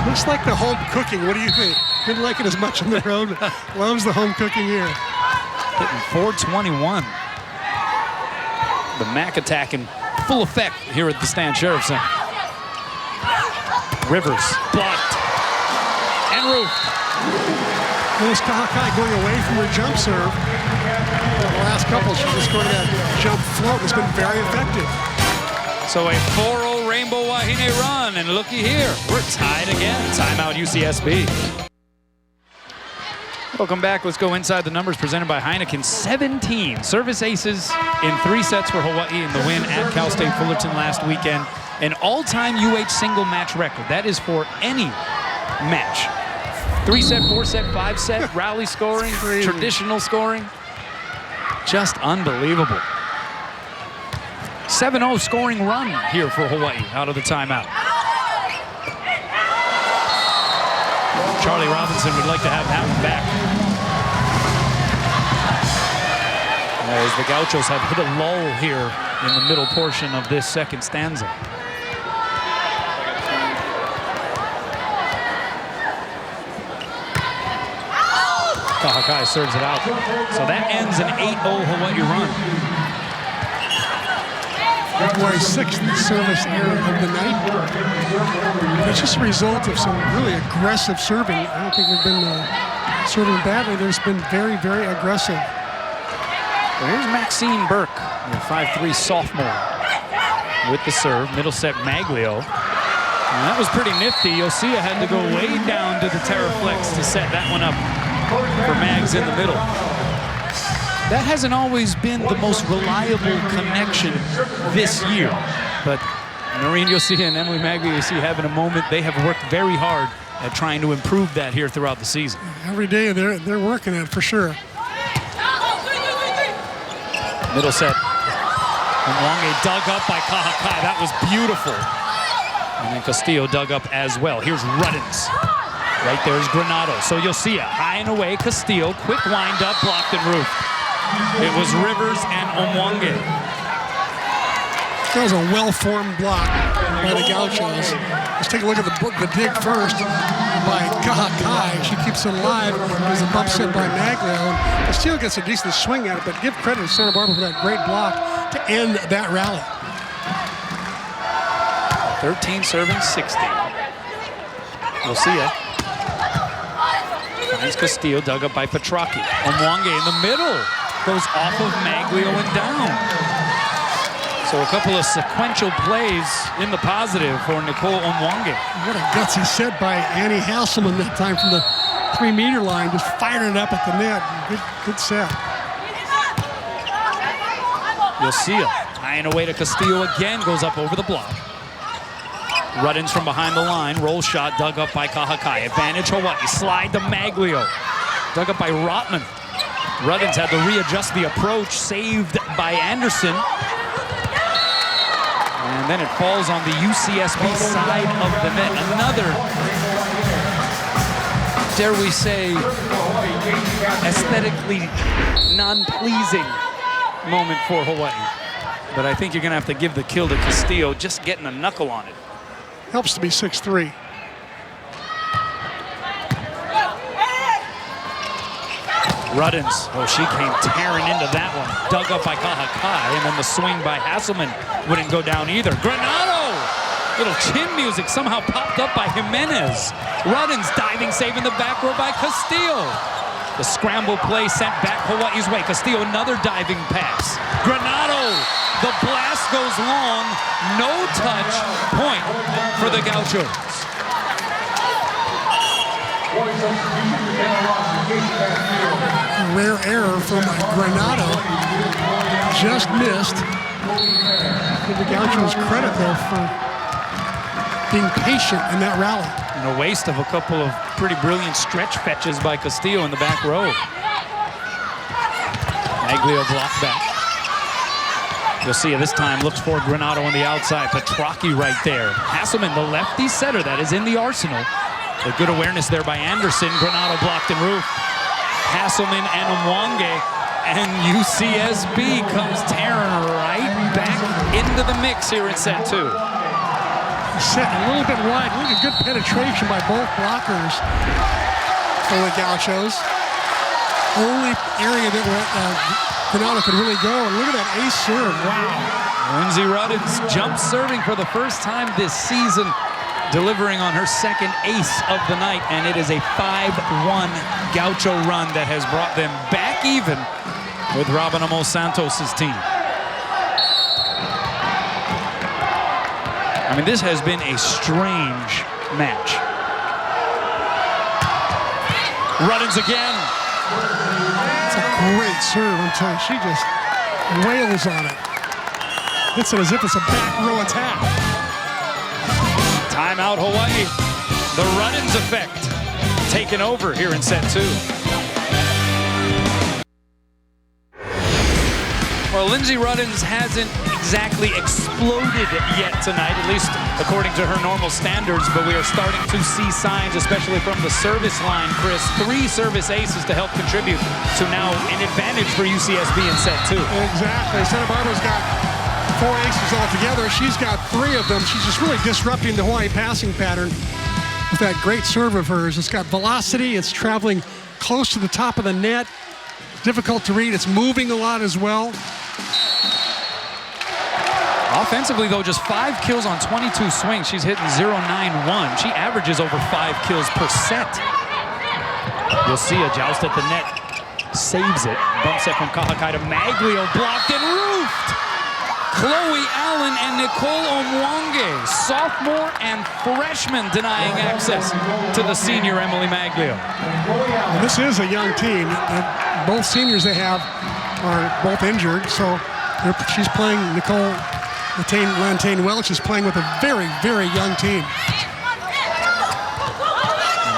Looks like the home cooking. What do you think? Didn't like it as much on the road. Loves the home cooking here. Hitting 421. The MAC attack in full effect here at the Stan Sheriff Center. Rivers blocked and roofed. There's Kahakai going away from her jump serve. The last couple, she's just going to that jump float. It's been very effective. So a 4-0 Rainbow Wahine run, and looky here, we're tied again. Timeout UCSB. Welcome back. Let's go inside the numbers presented by Heineken. 17 service aces in 3 sets for Hawaii in the win at Cal State Fullerton last weekend. An all-time UH single match record. That is for any match. 3-set, 4-set, 5-set, rally scoring, traditional scoring. Just unbelievable. 7-0 scoring run here for Hawaii out of the timeout. Charlie Robinson would like to have that one back. As the Gauchos have hit a lull here in the middle portion of this second stanza. Kahakai serves it out. So that ends an 8-0 Hawaii run. Hawaii's 6th service error of the night. It's just a result of some really aggressive serving. I don't think we've been serving badly. There's been very, very aggressive. Well, here's Maxine Burke, the 5'3" sophomore, with the serve. Middle set Maglio. And that was pretty nifty. Yosia had to go way down to the Terraflex to set that one up for Mags in the middle. That hasn't always been the most reliable connection this year. But Noreen Yosia and Emily Maglio, you see, having a moment. They have worked very hard at trying to improve that here throughout the season. Every day they're working at it for sure. Middle set. Mwonge dug up by Kahakai. That was beautiful. And then Castillo dug up as well. Here's Robbins. Right there is Granado. So you'll see it. High and away, Castillo. Quick wind up, blocked and roofed. It was Rivers and Mwonge. That was a well-formed block by the Gauchos. Let's take a look at the dig first by Kahakai. She keeps it alive. There's a bump set by Maglio. And Castillo gets a decent swing at it, but give credit to Santa Barbara for that great block to end that rally. 13 serving 60. We'll see ya. Finds Castillo, dug up by Petrocchi. Omwange in the middle. Goes off of Maglio and down. So a couple of sequential plays in the positive for Nicole Omwange. What a gutsy set by Annie Hasselman that time from the 3-meter line. Just fired it up at the net. Good set. You'll see it. Tying away to Castillo again. Goes up over the block. Ruddins from behind the line. Roll shot dug up by Kahakai. Advantage Hawaii. Slide to Maglio. Dug up by Rotman. Ruddins had to readjust the approach. Saved by Anderson. And then it falls on the UCSB side of the net. Another, dare we say, aesthetically non-pleasing moment for Hawaii. But I think you're going to have to give the kill to Castillo, just getting a knuckle on it. Helps to be 6'3". Ruddins, oh, she came tearing into that one. Dug up by Kahakai, and then the swing by Hasselman wouldn't go down either. Granado! Little chin music somehow popped up by Jimenez. Ruddins diving save in the back row by Castillo. The scramble play sent back Hawaii's way. Castillo, another diving pass. Granado! The blast goes long. No touch. Point for the Gauchos. Rare error from Granado. Just missed. Give the Gauchos credit, though, for being patient in that rally. And a waste of a couple of pretty brilliant stretch fetches by Castillo in the back row. Maglio blocked back. You'll see it this time. Looks for Granado on the outside. Petrocchi right there. Hasselman, the lefty setter that is in the arsenal. A good awareness there by Anderson. Granado blocked and roof. Hasselman and Omwange, and UCSB comes tearing right back into the mix here in set 2. Set a little bit wide. Look at good penetration by both blockers for the Gauchos. Only area that Granado could really go. And look at that ace serve. Wow. Lindsay Robbins jump serving for the first time this season, delivering on her second ace of the night, and it is a 5-1 Gaucho run that has brought them back even with Robin Amos Santos' team. I mean, this has been a strange match. Ruddins again. It's a great serve, I'm telling you. She just wails on it. Hits it as if it's a back row attack. Timeout Hawaii. The Ruddins effect taken over here in set 2. Well, Lindsay Robbins hasn't exactly exploded yet tonight, at least according to her normal standards, but we are starting to see signs, especially from the service line, Chris. 3 service aces to help contribute to now an advantage for UCSB in set 2. Exactly. Santa Barbara's got 4 aces altogether. She's got 3 of them. She's just really disrupting the Hawaii passing pattern with that great serve of hers. It's got velocity. It's traveling close to the top of the net. Difficult to read. It's moving a lot as well. Offensively, though, just 5 kills on 22 swings. She's hitting .091. She averages over 5 kills per set. You'll see a joust at the net. Saves it. Bump set from Kahakai to Maglio. Blocked and roofed. Chloe Allen and Nicole Omwange, sophomore and freshman, denying access to the senior Emily Maglio. Well, this is a young team. Both seniors they have are both injured, so she's playing Nicole Lantain-Welch is playing with a very, very young team.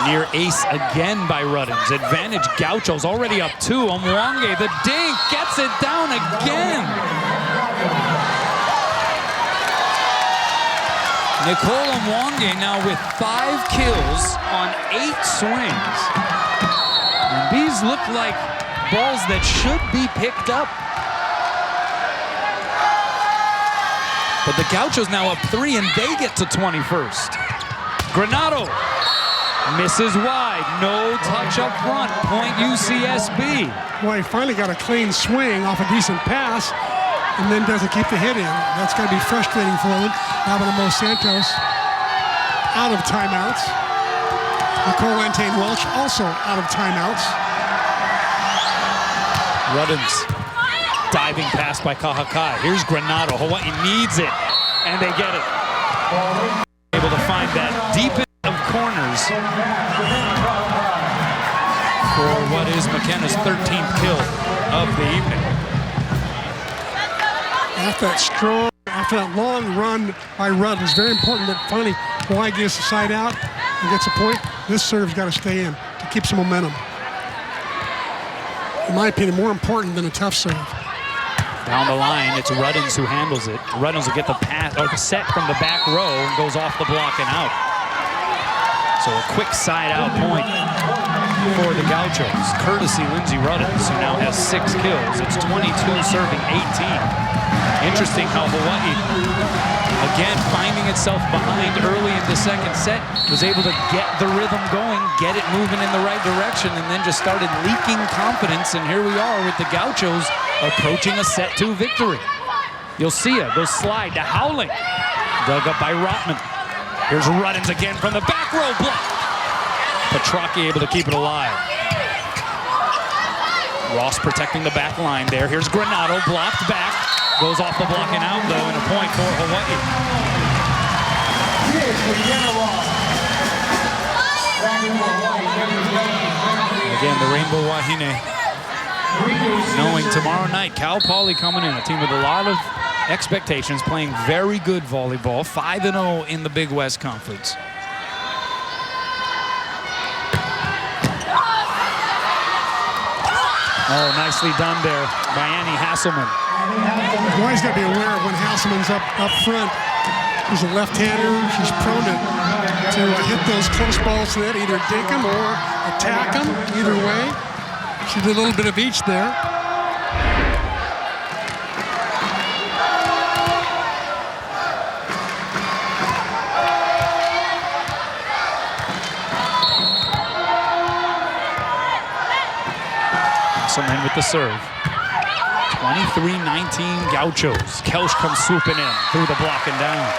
Near ace again by Ruddins. Advantage Gauchos already up 2. Omwange, the dink, gets it down again. Nicole Omwange now with 5 kills on 8 swings. And these look like balls that should be picked up. But the Gauchos now up 3, and they get to 21st. Granado misses wide. No touch up front. Point UCSB. Well, he finally got a clean swing off a decent pass and then doesn't keep the hit in. That's got to be frustrating for him. Abinamo Santos out of timeouts. Nicole Lantane Welch also out of timeouts. Robbins. Diving pass by Kahakai. Here's Granado. Hawaii needs it, and they get it. Able to find that deep of corners for what is McKenna's 13th kill of the evening. After that long run by Rudd, it's very important that finally Hawaii gets the side out and gets a point. This serve's got to stay in to keep some momentum. In my opinion, more important than a tough serve. Down the line, it's Ruddins who handles it. Ruddins will get the pass or the set from the back row and goes off the block and out. So a quick side out point for the Gauchos. Courtesy Lindsay Robbins, who now has 6 kills. It's 22 serving 18. Interesting how Hawaii, again, finding itself behind early in the second set, was able to get the rhythm going, get it moving in the right direction, and then just started leaking confidence. And here we are with the Gauchos approaching a set 2 victory. You'll see it. They'll slide to Howling. Dug up by Rotman. Here's Ruddins again from the back row block. Petrocchi able to keep it alive. Ross protecting the back line there. Here's Granado, blocked back. Goes off the block and out, though, and a point for Hawaii. Again, the Rainbow Wahine, knowing tomorrow night, Cal Poly coming in, a team with a lot of expectations, playing very good volleyball, 5-0 in the Big West Conference. Oh, nicely done there by Annie Hasselman. Hawaii's got to be aware of when Hasselman's up front. He's a left-hander. She's prone to hit those close balls to that, either dig them or attack them, either way. She did a little bit of each there. Hasselman with the serve. 23-19 Gauchos. Kelch comes swooping in through the block and down.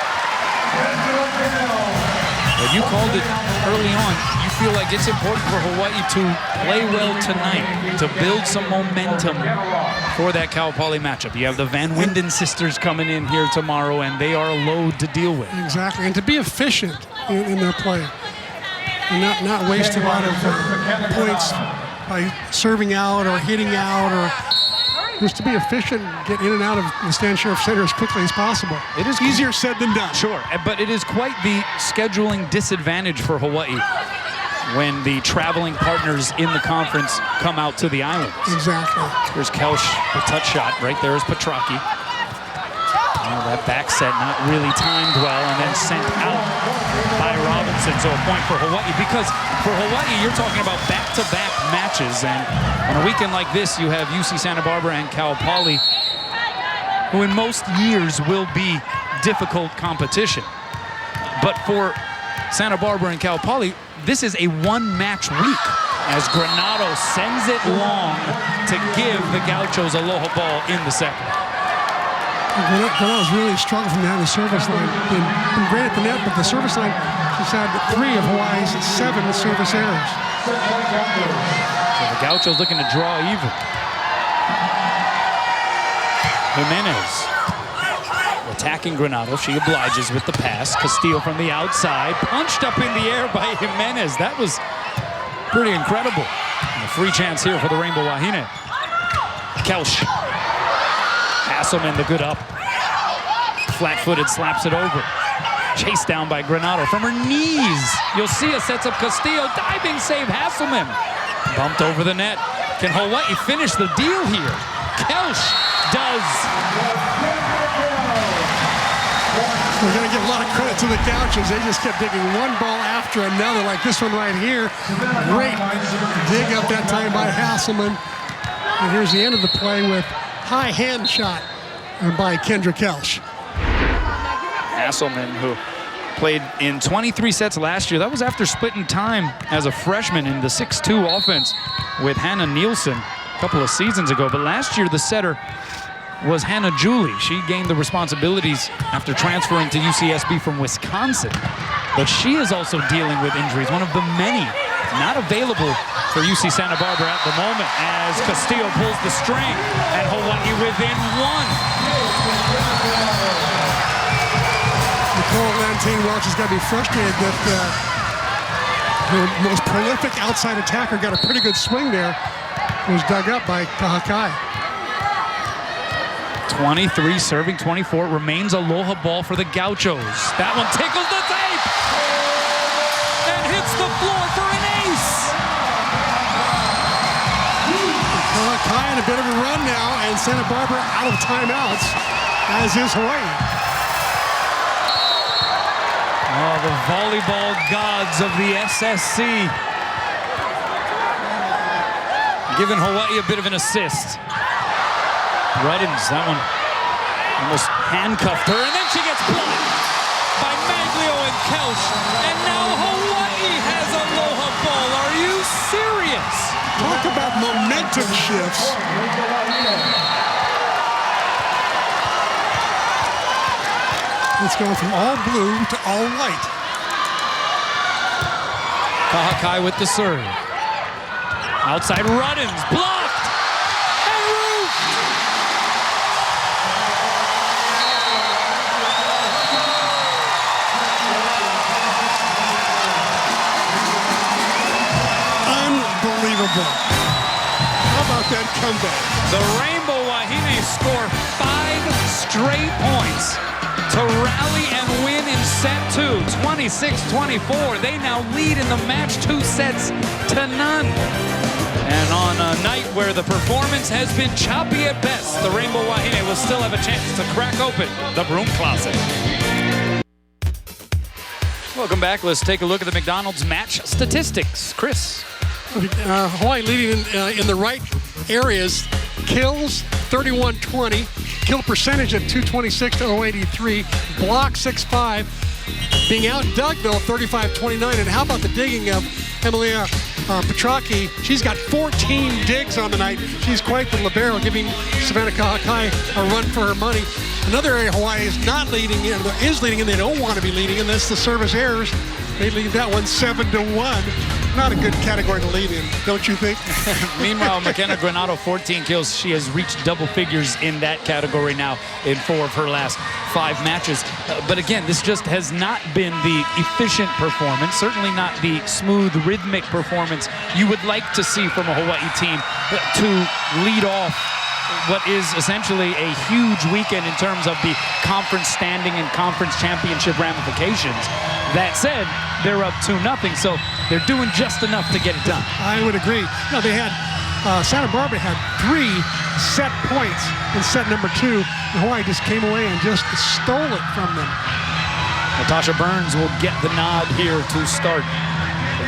Well, you called it early on. You feel like it's important for Hawaii to play well tonight, to build some momentum for that Cal Poly matchup. You have the Van Winden sisters coming in here tomorrow, and they are a load to deal with. Exactly, and to be efficient in their play. And not waste a lot of points by serving out or hitting out, or just to be efficient, get in and out of the Stan Sheriff Center as quickly as possible. It is easier said than done. Sure, but it is quite the scheduling disadvantage for Hawaii when the traveling partners in the conference come out to the islands. Exactly. There's Kelch, the touch shot. Right there is Petrocchi. Well, that back set not really timed well, and then sent out by Robinson. So a point for Hawaii, because for Hawaii, you're talking about back-to-back matches, and on a weekend like this, you have UC Santa Barbara and Cal Poly, who in most years will be difficult competition. But for Santa Barbara and Cal Poly, this is a one-match week, as Granado sends it long to give the Gauchos aloha ball in the second. Granado's really struggled from behind the service line. Been great at the net, but the service line, she's had 3 of Hawaii's 7 service errors. So the Gauchos looking to draw even. Jimenez attacking Granado. She obliges with the pass. Castillo from the outside. Punched up in the air by Jimenez. That was pretty incredible. And a free chance here for the Rainbow Wahine. Kelch. Hasselman, the good up. Flat-footed, slaps it over. Chased down by Granado from her knees. You'll see it sets up Castillo. Diving save, Hasselman. Bumped over the net. Can Hawaii finish the deal here? Kelch does. We're going to give a lot of credit to the Gauchos. They just kept digging one ball after another, like this one right here. Great dig up that time by Hasselman. And here's the end of the play with high hand shot by Kendra Kelch. Hasselman, who played in 23 sets last year. That was after splitting time as a freshman in the 6'2" offense with Hannah Nielsen a couple of seasons ago. But last year, the setter was Hannah Julie. She gained the responsibilities after transferring to UCSB from Wisconsin. But she is also dealing with injuries, one of the many not available for UC Santa Barbara at the moment, as Castillo pulls the string and Hawaii within one. Nicole Lantain-Welch has got to be frustrated that her most prolific outside attacker got a pretty good swing there. It was dug up by Kahakai. 23 serving 24. Remains aloha ball for the Gauchos. That one tickles the tape and hits the floor for an ace. Kahakai in a bit of a run now, and Santa Barbara out of timeouts, as is Hawaii. Oh, the volleyball gods of the SSC. Giving Hawaii a bit of an assist. Ruddins, that one almost handcuffed her, and then she gets blocked by Maglio and Kelch. And now Hawaii has aloha ball. Are you serious? Talk about momentum shifts. It's going from all blue to all white. Kahakai with the serve. Outside Ruddins, blocked and roofed. Unbelievable. How about that comeback? The Rainbow Wahine score 5 straight points to rally and win in set 2, 26-24. They now lead in the match 2 sets to none. And on a night where the performance has been choppy at best, the Rainbow Wahine will still have a chance to crack open the broom closet. Welcome back. Let's take a look at the McDonald's match statistics. Chris. Hawaii leading in the right areas. Kills 31-20, kill percentage of 226 to 083, block 6-5, being outdug though 35-29. And how about the digging of Emilia Petracchi? She's got 14 digs on the night. She's quite the libero, giving Savannah Kahakai a run for her money. Another area Hawaii is not leading in, is leading in, they don't want to be leading in, that's the service errors. They lead that one 7-1. Not a good category to lead in, don't you think? Meanwhile, McKenna Granado, 14 kills. She has reached double figures in that category now in 4 of her last 5 matches. But again, this just has not been the efficient performance, certainly not the smooth, rhythmic performance you would like to see from a Hawaii team to lead off what is essentially a huge weekend in terms of the conference standing and conference championship ramifications. That said, they're up 2-0, so they're doing just enough to get it done. I would agree. No, they had, Santa Barbara had 3 set points in set number 2, and Hawaii just came away and just stole it from them. Natasha Burns will get the nod here to start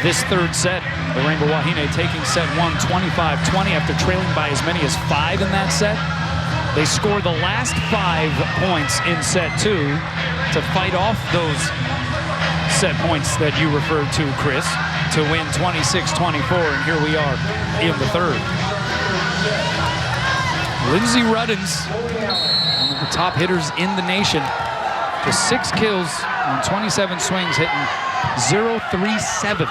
this 3rd set. The Rainbow Wahine taking set 1 25-20 after trailing by as many as 5 in that set. They scored the last 5 points in set 2 to fight off those set points that you referred to, Chris, to win 26-24, and here we are in the 3rd. Lindsay Robbins, one of the top hitters in the nation, with 6 kills on 27 swings, hitting 0-3-7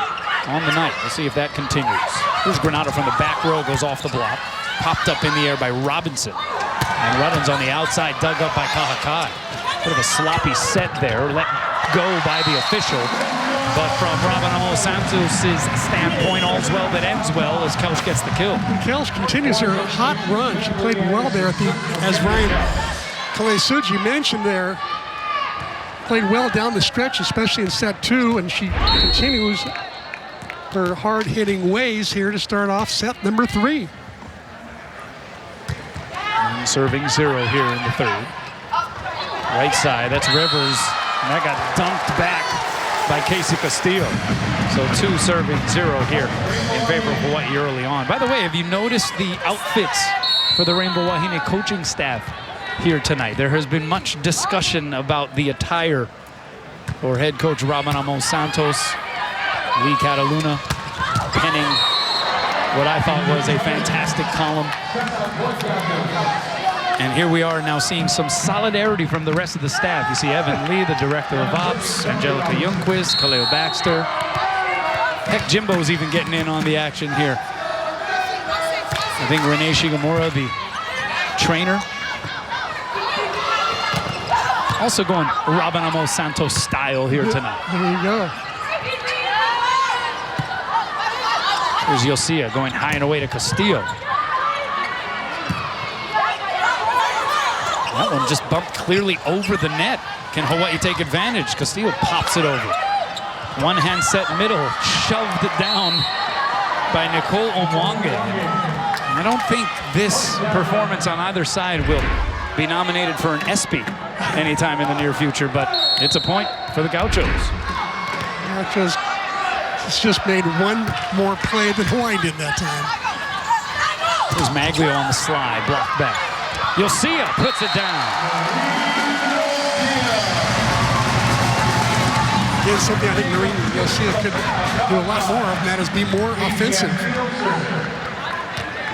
on the night. We'll see if that continues. Here's Granado from the back row, goes off the block, popped up in the air by Robinson. And Robbins on the outside, dug up by Kahakai. Bit of a sloppy set there, let go by the official. But from Robinho Santos' standpoint, all's well that ends well as Kelch gets the kill. And Kelch continues her hot run. She played well there at the, as Ryan Kalesuji mentioned there, played well down the stretch, especially in set 2, and she continues her hard-hitting ways here to start off set number 3. And serving 0 here in the 3rd. Right side, that's Rivers, and that got dunked back by Casey Castillo. So 2 serving 0 here in favor of Hawaii early on. By the way, have you noticed the outfits for the Rainbow Wahine coaching staff here tonight. There has been much discussion about the attire for head coach Robin Amos Santos. Lee Cataluna penning what I thought was a fantastic column. And here we are now seeing some solidarity from the rest of the staff. You see Evan Lee, the director of ops, Angelica Youngquist, Kaleo Baxter. Heck, Jimbo's even getting in on the action here. I think Renee Shigemura, the trainer, also going Robin Amos Santos style here tonight. There you go. Here's Yosia going high and away to Castillo. That one just bumped clearly over the net. Can Hawaii take advantage? Castillo pops it over. One hand set middle, shoved it down by Nicole Omwange. I don't think this performance on either side will be nominated for an ESPY anytime in the near future, but it's a point for the Gauchos. Gauchos just made one more play than Hawaii did that time. There's Maglio on the slide, blocked back. Yosia puts it down. Again, something I think Marine Yosia could do a lot more of, and that is be more offensive.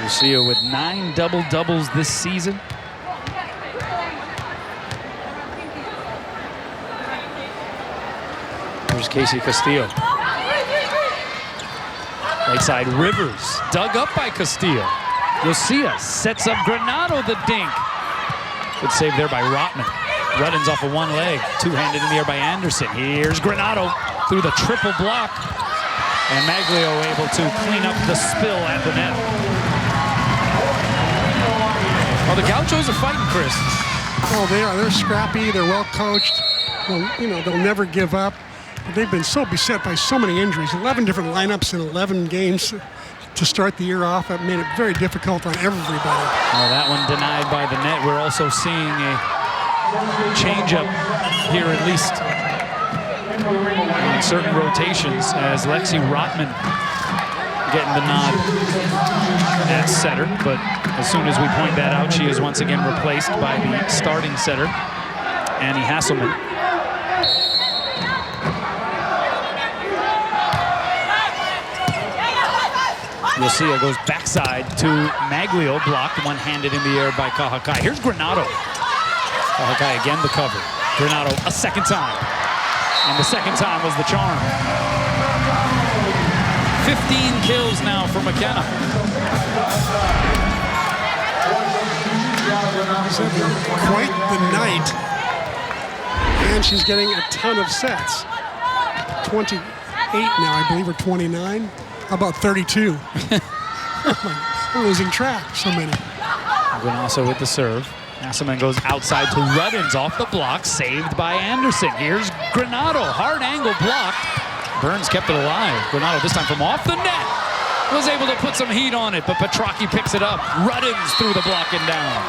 Yosia with 9 double-doubles this season. Here's Casey Castillo. Right side, Rivers, dug up by Castillo. Yosia sets up Granado, the dink. Good save there by Rotman. Ruddins off of one leg, two-handed in the air by Anderson. Here's Granado through the triple block. And Maglio able to clean up the spill at the net. Well, the Gauchos are fighting, Chris. Oh, they are. They're scrappy. They're well coached. They'll never give up. They've been so beset by so many injuries. 11 different lineups in 11 games to start the year off. That made it very difficult on everybody. Well, that one denied by the net. We're also seeing a change-up here, at least in certain rotations, as Lexi Rotman getting the nod at setter. But as soon as we point that out, she is once again replaced by the starting setter, Annie Hasselman. Yosia goes backside to Maglio, blocked one-handed in the air by Kahakai. Here's Granado. Kahakai again the cover. Granado a second time. And the second time was the charm. 15 kills now for McKenna. Quite the night. And she's getting a ton of sets. 28 now, I believe, or 29. How about 32? I'm losing track, so many. Guanoso with the serve. Hasselman goes outside to Ruddins off the block, saved by Anderson. Here's Granado, hard angle blocked. Burns kept it alive. Granado this time from off the net. Was able to put some heat on it, but Petrocchi picks it up. Ruddins through the block and down.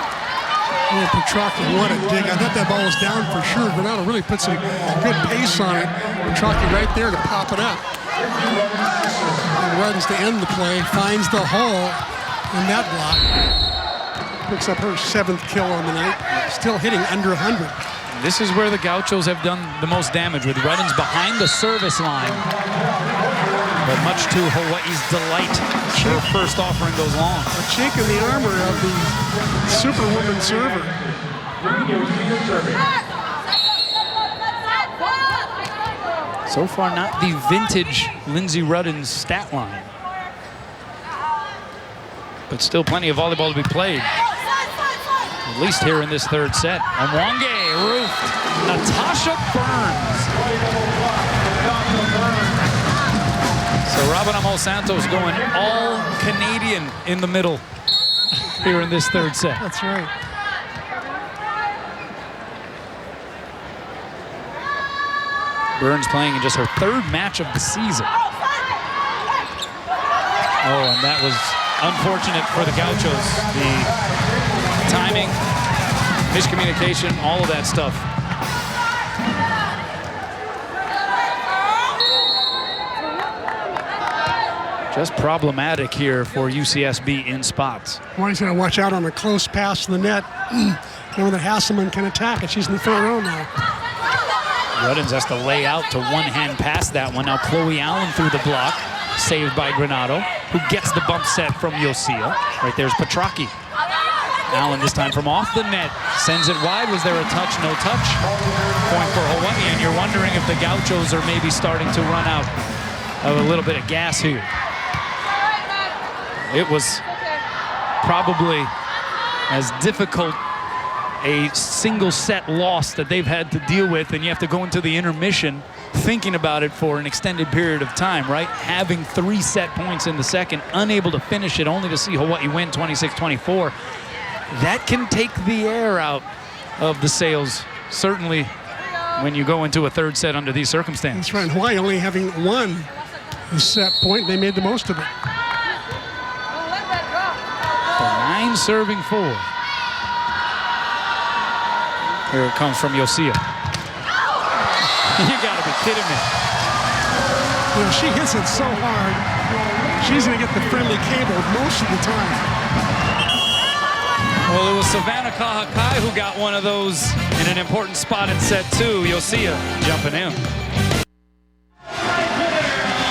Oh, Petrocchi, what a dig. I thought that ball was down for sure. Granado really put some good pace on it. Petrocchi right there to pop it up. And Ruddins to end the play, finds the hole in that block. Picks up her 7th kill on the night. Still hitting under 100. This is where the Gauchos have done the most damage, with Ruddins behind the service line. But much to Hawaii's delight, her first offering goes long. A chink in the armor of the Superwoman server. So far, not the vintage Lindsay Ruddins stat line. But still plenty of volleyball to be played. At least here in this third set. Omwange roofed. Natasha Burns. So Robin Amos Santos going all Canadian in the middle here in this third set. That's right. Burns playing in just her 3rd match of the season. Oh, and that was unfortunate for the Gauchos. The timing, miscommunication, all of that stuff. Just problematic here for UCSB in spots. Hawaii's going to watch out on a close pass to the net. Knowing that Hasselman can attack it. She's in the front row now. Ruddins has to lay out to one-hand pass that one. Now Chloe Allen through the block, saved by Granado, who gets the bump set from Yosia. Right there's Petracchi. Allen this time from off the net, sends it wide. Was there a touch? No touch. Point for Hawaii, and you're wondering if the Gauchos are maybe starting to run out of a little bit of gas here. It was probably as difficult a single set loss that they've had to deal with, and you have to go into the intermission thinking about it for an extended period of time, right? Having 3 set points in the second, unable to finish it, only to see Hawaii win 26-24. That can take the air out of the sails, certainly when you go into a third set under these circumstances. That's right. Hawaii only having 1 set point, they made the most of it. So 9 serving 4. Here it comes from Yosia. You gotta be kidding me. You know, she hits it so hard, she's gonna get the friendly cable most of the time. Well, it was Savannah Kahakai who got one of those in an important spot in set 2. Yosia jumping in.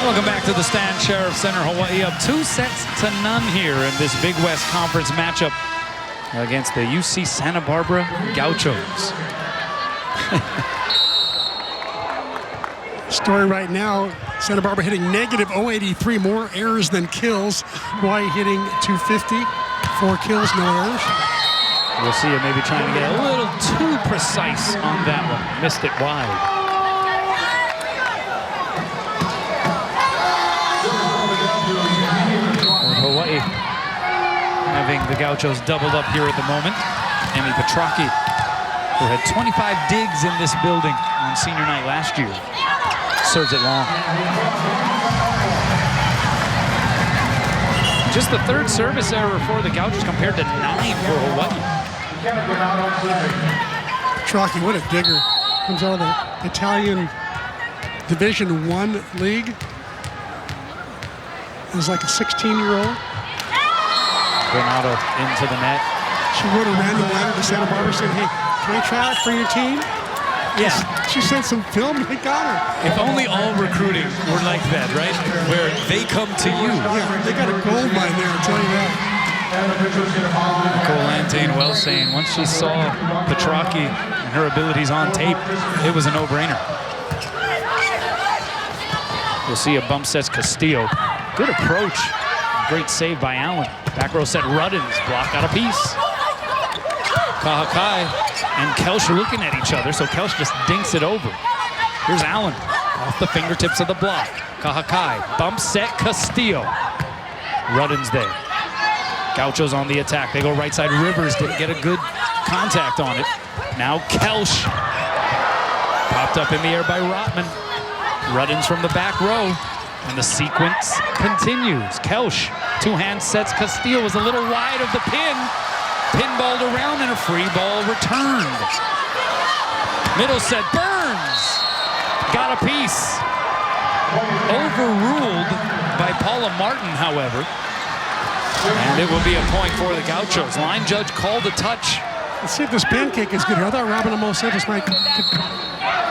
Welcome back to the stand. Sheriff Center, Hawaii up 2-0 here in this Big West Conference matchup against the UC Santa Barbara Gauchos. Story right now, Santa Barbara hitting negative .083, more errors than kills. Hawaii hitting .250, 4 kills, no errors. We'll see it maybe trying to get a little too precise on that one. Missed it wide. And Hawaii having the Gauchos doubled up here at the moment. Amy Petracchi, who had 25 digs in this building on senior night last year, serves it long. Just the 3rd service error for the Gauchos compared to 9 for Hawaii. Petracchi, what a digger. Comes out of the Italian Division I league. Is like a 16-year-old. Granado into the net. She wrote a random letter to Santa Barbara saying, hey, can I try out for your team? Yeah. She sent some film and they got her. If only all recruiting were like that, right? Where they come to you. Yeah, they got a gold mine there, I'll tell you that. Nicole Lantane well saying once she saw Petracchi and her abilities on tape, it was a no-brainer. We'll see a bump sets Castillo. Good approach. Great save by Allen. Back row set Ruddins. Block out a piece. Kahakai and Kelsch are looking at each other, so Kelsch just dinks it over. Here's Allen off the fingertips of the block. Kahakai, bump set Castillo. Ruddins there. Gauchos on the attack. They go right side. Rivers didn't get a good contact on it. Now Kelsch. Popped up in the air by Rotman. Ruddins from the back row. And the sequence continues. Kelsch, 2-hand sets. Castillo was a little wide of the pin. Pinballed around and a free ball returned. Middle set, Burns. Got a piece. Overruled by Paula Martin, however. And it will be a point for the Gauchos. Line judge called a touch. Let's see if this pancake is good here. I thought Robin almost said this might. Oh,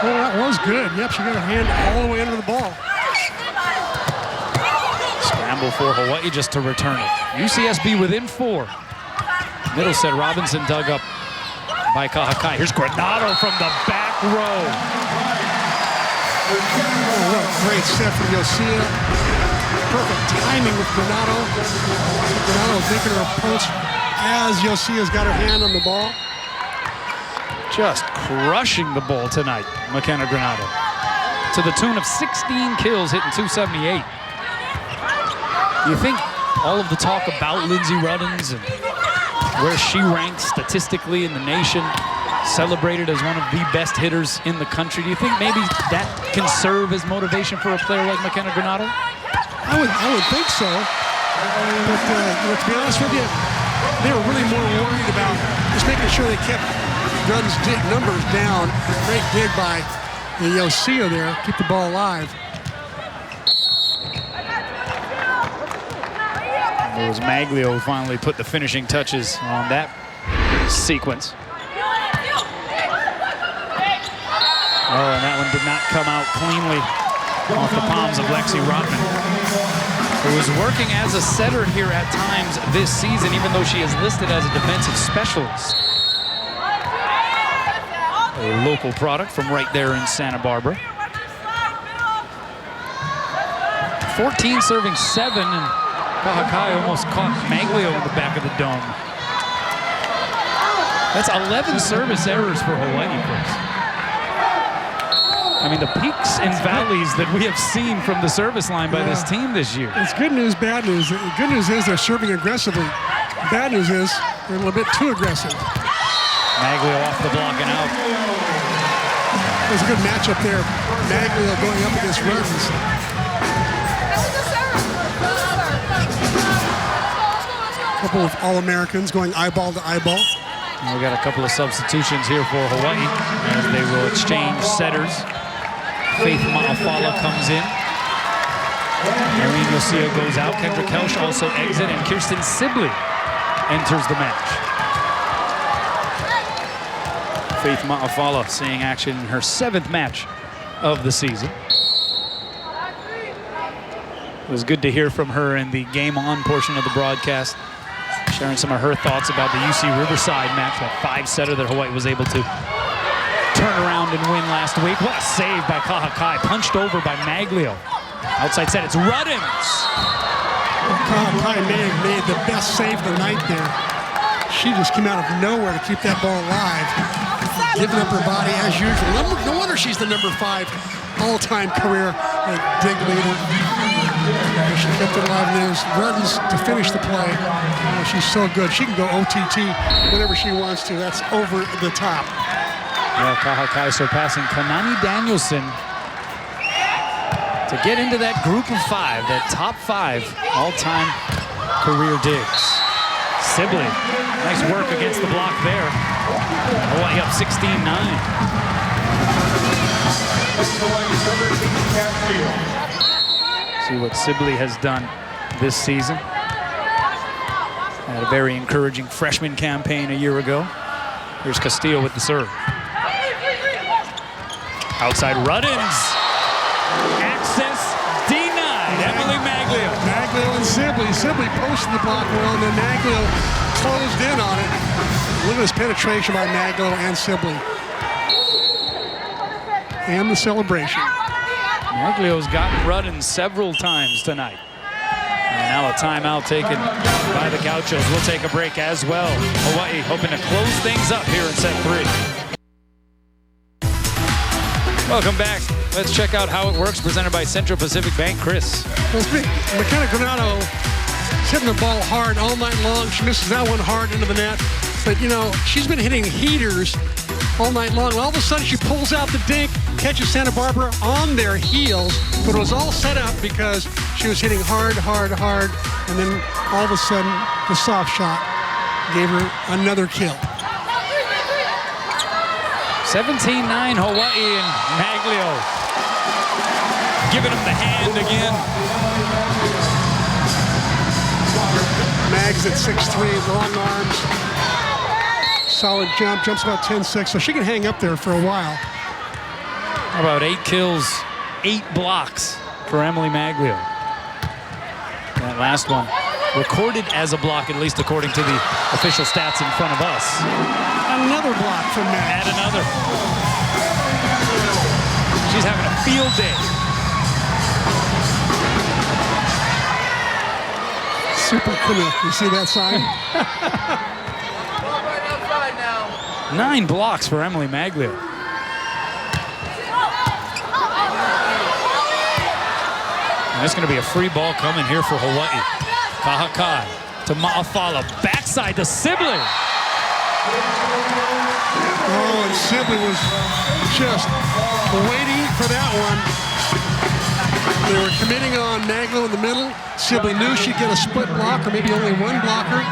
that was good. Yep, she got her hand all the way under the ball. Scramble for Hawaii just to return it. UCSB within 4. Middle set, Robinson dug up by Kahakai. Here's Granado from the back row. Oh, what a great set from Yosia. Perfect timing with Granado. Granado making her approach as Yosia's got her hand on the ball. Just crushing the ball tonight, McKenna Granado. To the tune of 16 kills, hitting .278. You think all of the talk about Lindsay Robbins and where she ranks statistically in the nation, celebrated as one of the best hitters in the country, do you think maybe that can serve as motivation for a player like McKenna Granado? I would think so. But to be honest with you, they were really more worried about just making sure they kept Gunn's numbers down. Great dig by the Yosia there, keep the ball alive. It was Maglio who finally put the finishing touches on that sequence. did not come out cleanly off the palms of Lexi Rotman, who is working as a setter here at times this season, even though she is listed as a defensive specialist. A local product from right there in Santa Barbara. 14 serving 7, and Kahakai almost caught Maglio in the back of the dome. That's 11 service errors for Hawaii, Chris. I mean, the peaks and valleys that we have seen from the service line by this team this year. It's good news, bad news. The good news is they're serving aggressively. Bad news is they're a little bit too aggressive. Maglio off the block and out. There's a good matchup there. Maglio going up against Robbins. A couple of All-Americans going eyeball to eyeball. And we got a couple of substitutions here for Hawaii as they will exchange setters. Faith Ma'afala comes in. Irene Yosia goes out. Kendra Kelsch also exit, and Kirsten Sibley enters the match. Faith Ma'afala seeing action in her 7th match of the season. It was good to hear from her in the game on portion of the broadcast, sharing some of her thoughts about the UC Riverside match, that 5-setter that Hawaii was able to turn around and win last week. What a save by Kahakai, punched over by Maglio. Outside set, it's Robbins. Kahakai may have made the best save of the night there. She just came out of nowhere to keep that ball alive, giving up her body as usual. No wonder she's the number 5 all-time career dig leader. She kept it alive, and there's Robbins to finish the play. She's so good. She can go OTT whenever she wants to. That's over the top. Well, Kahakai surpassing Kanani Danielson to get into that group of 5, that top 5 all-time career digs. Sibley, nice work against the block there. Hawaii up 16-9. See what Sibley has done this season. Had a very encouraging freshman campaign a year ago. Here's Castillo with the serve. Outside Robbins. Access denied. Emily Maglio. Maglio and Sibley. Sibley posted the block well, and then Maglio closed in on it. Look at this penetration by Maglio and Sibley. And the celebration. Maglio's gotten Robbins several times tonight. And now a timeout taken by the Gauchos. We'll take a break as well. Hawaii hoping to close things up here in set 3. Welcome back. Let's check out how it works, presented by Central Pacific Bank. Chris. Well, McKenna Guano hitting the ball hard all night long. She misses that one hard into the net. But, you know, she's been hitting heaters all night long. And all of a sudden, she pulls out the dink, catches Santa Barbara on their heels. But it was all set up because she was hitting hard, hard, hard. And then all of a sudden, the soft shot gave her another kill. 17-9 Hawaii, and Maglio giving him the hand again. Mags at 6'3", long arms. Solid jump, jumps about 10-6, so she can hang up there for a while. How about 8 kills, 8 blocks for Emily Maglio. That last one recorded as a block, at least according to the official stats in front of us. Another block from Mags. Add another. She's having a field day. Super cool. You see that sign? 9 blocks for Emily Maglio. And it's going to be a free ball coming here for Hawaii. Kahakai to Ma'afala. Backside to Sibley. Oh, and Sibley was just waiting for that one. They were committing on Maglio in the middle. Sibley knew she'd get a split block or maybe only one blocker.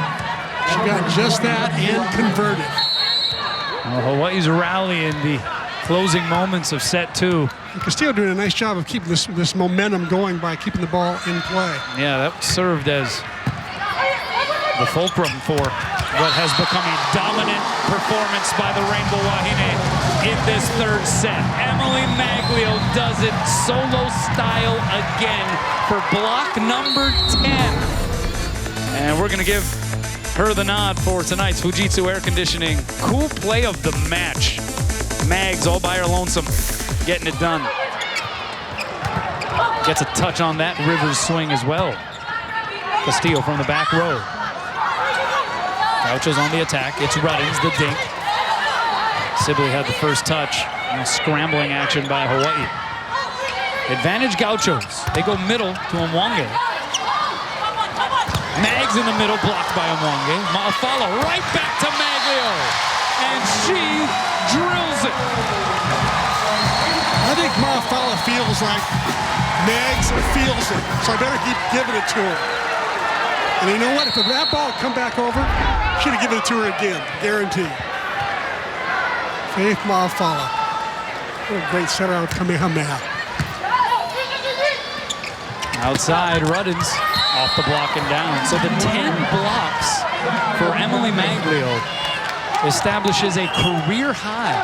She got just that and converted. Well, Hawaii's rally in the closing moments of set 2. Castillo doing a nice job of keeping this momentum going by keeping the ball in play. Yeah, that served as the fulcrum for what has become a dominant performance by the Rainbow Wahine in this third set. Emily Maglio does it solo style again for block number 10. And we're going to give her the nod for tonight's Fujitsu Air Conditioning Cool Play of the Match. Mags all by her lonesome, getting it done. Gets a touch on that Rivers swing as well. Castillo from the back row. Gaucho's on the attack. It's Ruddins, the dink. Sibley had the first touch. Scrambling action by Hawaii. Advantage Gauchos. They go middle to Mwange. Mags in the middle, blocked by Mwange. Maafala right back to Maglio. And she drills it. I think Maafala feels like Mags feels it, so I better keep giving it to her. And you know what? If that ball had come back over, should have given it to her again, guaranteed. Faith Maafala. What a great setter out of Kamehameha. Outside, Ruddins off the block and down. So the 10 blocks for Emily Maglio establishes a career high.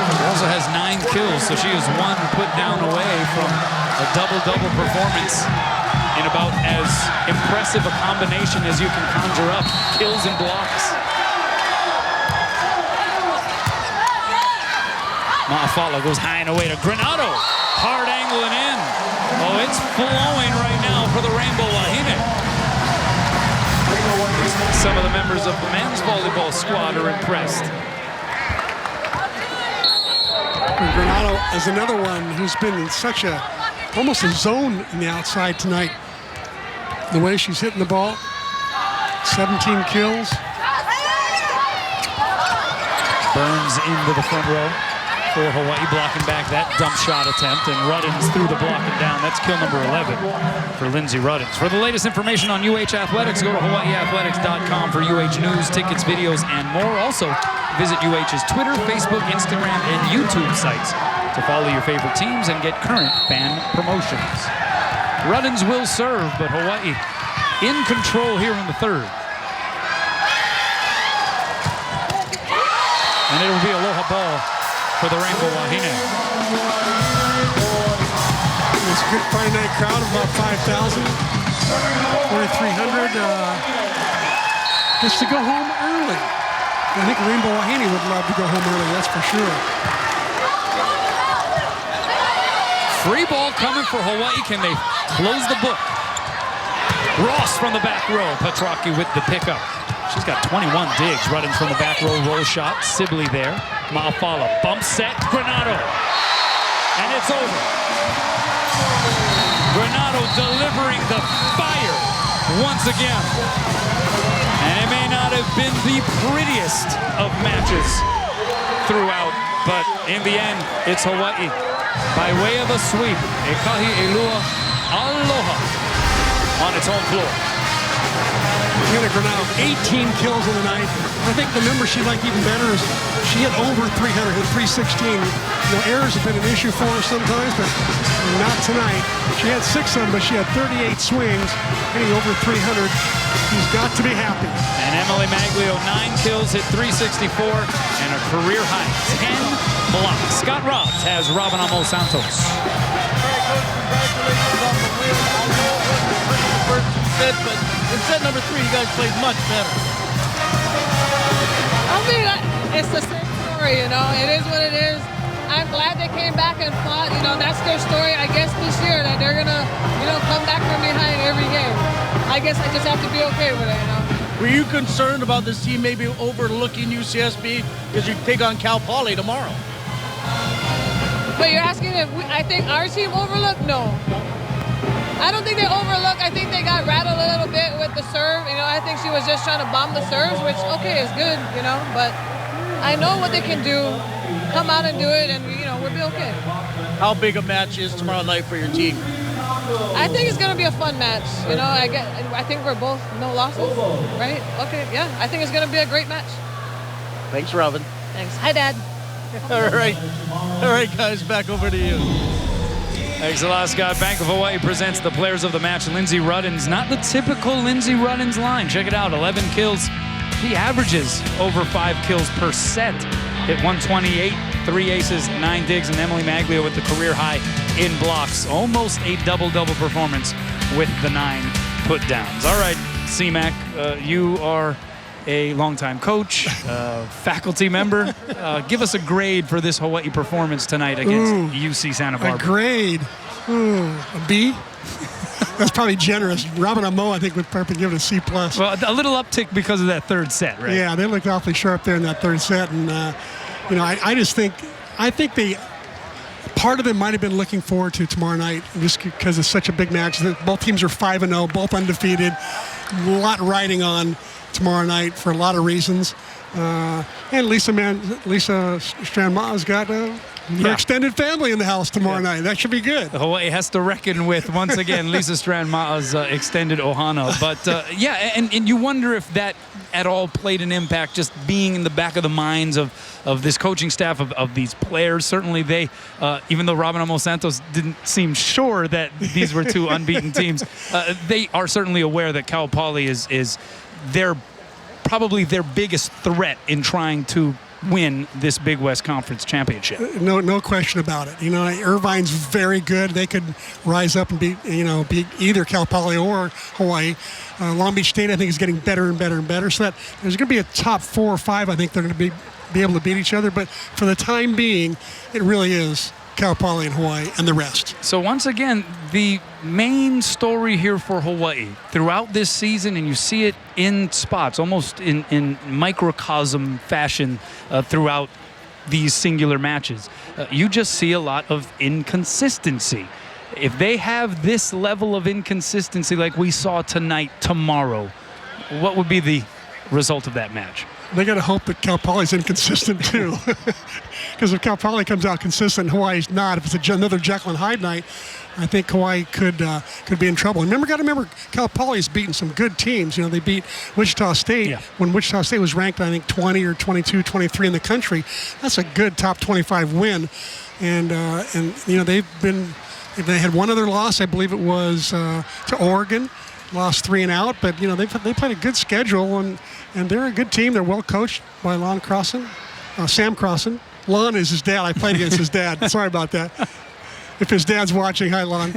She also has 9 kills, so she is 1 put down away from a double-double performance in about as impressive a combination as you can conjure up, kills and blocks. Maafala goes high and away to Granado. Hard angling in. Oh, it's flowing right now for the Rainbow Wahine. Some of the members of the men's volleyball squad are impressed. And Granado is another one who's been in such a, almost a zone in the outside tonight. The way she's hitting the ball, 17 kills. Burns into the front row for Hawaii, blocking back that dump shot attempt, and Ruddins through the block and down. That's kill number 11 for Lindsay Robbins. For the latest information on UH Athletics, go to hawaiiathletics.com for UH news, tickets, videos, and more. Also, visit UH's Twitter, Facebook, Instagram, and YouTube sites to follow your favorite teams and get current fan promotions. Ruddins will serve, but Hawaii in control here in the third. And it'll be aloha ball for the Rainbow Wahine. It's a good Friday night crowd of about 5,000, 4,300. Just to go home early. I think Rainbow Wahine would love to go home early, that's for sure. Free ball coming for Hawaii. Can they close the book? Ross from the back row. Petrocchi with the pickup. She's got 21 digs. Ruddins from the back row, roll shot. Sibley there. Maafala, bump set, Granado. And it's over. Granado delivering the fire once again. And it may not have been the prettiest of matches throughout, but in the end, it's Hawaii. By way of a sweep, Ekahi Elua Aloha on its home floor. Gianna Guano, 18 kills in the night. I think the number she'd like even better is she hit over 300, hit 316. You know, errors have been an issue for her sometimes, but not tonight. She had 6 of them, but she had 38 swings, hitting over 300. She's got to be happy. And Emily Maglio, 9 kills, hit 364, and a career high 10 blocks. Scott Robbs has Robin Amo Santos. All right, Coach, congratulations on the win. I know it wasn't the prettiest first 2 sets, but in set number 3, you guys played much better. I mean, it's the same story, you know. It is what it is. I'm glad they came back and fought. You know, that's their story, I guess, this year, that they're going to, you know, come back from behind every game. I guess I just have to be okay with it, you know. Were you concerned about this team maybe overlooking UCSB as you take on Cal Poly tomorrow? But you're asking if I think our team overlooked? No. I don't think they overlooked. I think they got rattled a little bit with the serve. You know, I think she was just trying to bomb the serves, which, okay, is good, you know. But I know what they can do. Come out and do it, and, you know, we'll be okay. How big a match is tomorrow night for your team? I think it's going to be a fun match. You know, I think we're both no losses, right? Okay, yeah. I think it's going to be a great match. Thanks, Robin. Thanks. Hi, Dad. All right, guys, back over to you. Thanks a lot, Scott. Bank of Hawaii presents the players of the match. Lindsay Robbins, not the typical Lindsay Robbins line. Check it out, 11 kills. She averages over 5 kills per set. Hit 128, 3 aces, 9 digs, and Emily Maglio with the career high in blocks. Almost a double-double performance with the 9 put-downs. All right, C-Mac, you are a longtime coach, faculty member. Give us a grade for this Hawaii performance tonight against UC Santa Barbara. A grade? A B? That's probably generous. Robin Amo, I think, would probably give it a C+. Well, a little uptick because of that third set, right? Yeah, they looked awfully sharp there in that third set. And, you know, I think part of them might have been looking forward to tomorrow night just because it's such a big match. Both teams are 5-0, both undefeated. A lot riding on tomorrow night for a lot of reasons. And Lisa Strand-Ma's got her extended family in the house tomorrow night. That should be good. Hawaii has to reckon with, once again, Lisa Strand-Ma's extended ohana. But, yeah, and you wonder if that at all played an impact, just being in the back of the minds of this coaching staff, of these players. Certainly they, even though Robin Amo Santos didn't seem sure that these were two unbeaten teams, they are certainly aware that Cal Poly is probably their biggest threat in trying to win this Big West Conference championship. No question about it. You know, Irvine's very good. They could rise up and beat either Cal Poly or Hawaii. Long Beach State, I think, is getting better and better and better. So that there's going to be a top 4 or 5. I think they're going to be able to beat each other. But for the time being, it really is Cal Poly and Hawaii and the rest. So once again, the main story here for Hawaii throughout this season, and you see it in spots, almost in microcosm fashion throughout these singular matches, you just see a lot of inconsistency. If they have this level of inconsistency like we saw tonight, tomorrow, what would be the result of that match? They got to hope that Cal Poly's inconsistent too, because if Cal Poly comes out consistent, Hawaii's not. If it's another Jekyll and Hyde night, I think Hawaii could be in trouble. And got to remember, Cal Poly's beaten some good teams. You know, they beat Wichita State when Wichita State was ranked, I think, 20 or 22, 23 in the country. That's a good top 25 win. And you know, they had one other loss, I believe it was to Oregon. Lost 3 and out, but you know they played a good schedule, and they're a good team. They're well coached by Sam Crossan. Lon is his dad. I played against his dad. Sorry about that. If his dad's watching, hi Lon.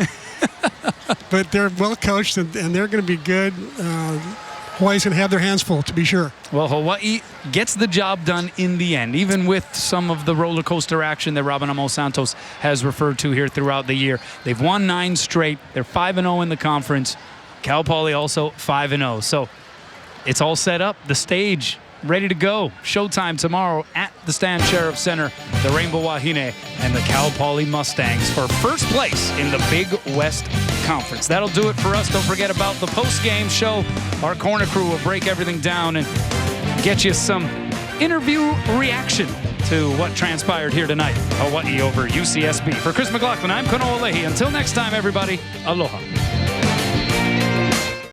But they're well coached, and they're going to be good. Hawaii's going to have their hands full, to be sure. Well, Hawaii gets the job done in the end, even with some of the roller coaster action that Robin Amo Santos has referred to here throughout the year. They've won 9 straight. They're 5-0 in the conference. Cal Poly also 5-0. So it's all set up. The stage ready to go. Showtime tomorrow at the Stan Sheriff Center. The Rainbow Wahine and the Cal Poly Mustangs for first place in the Big West Conference. That'll do it for us. Don't forget about the post-game show. Our corner crew will break everything down and get you some interview reaction to what transpired here tonight. Hawaii over UCSB. For Chris McLaughlin, I'm Kono Alehi. Until next time, everybody, aloha.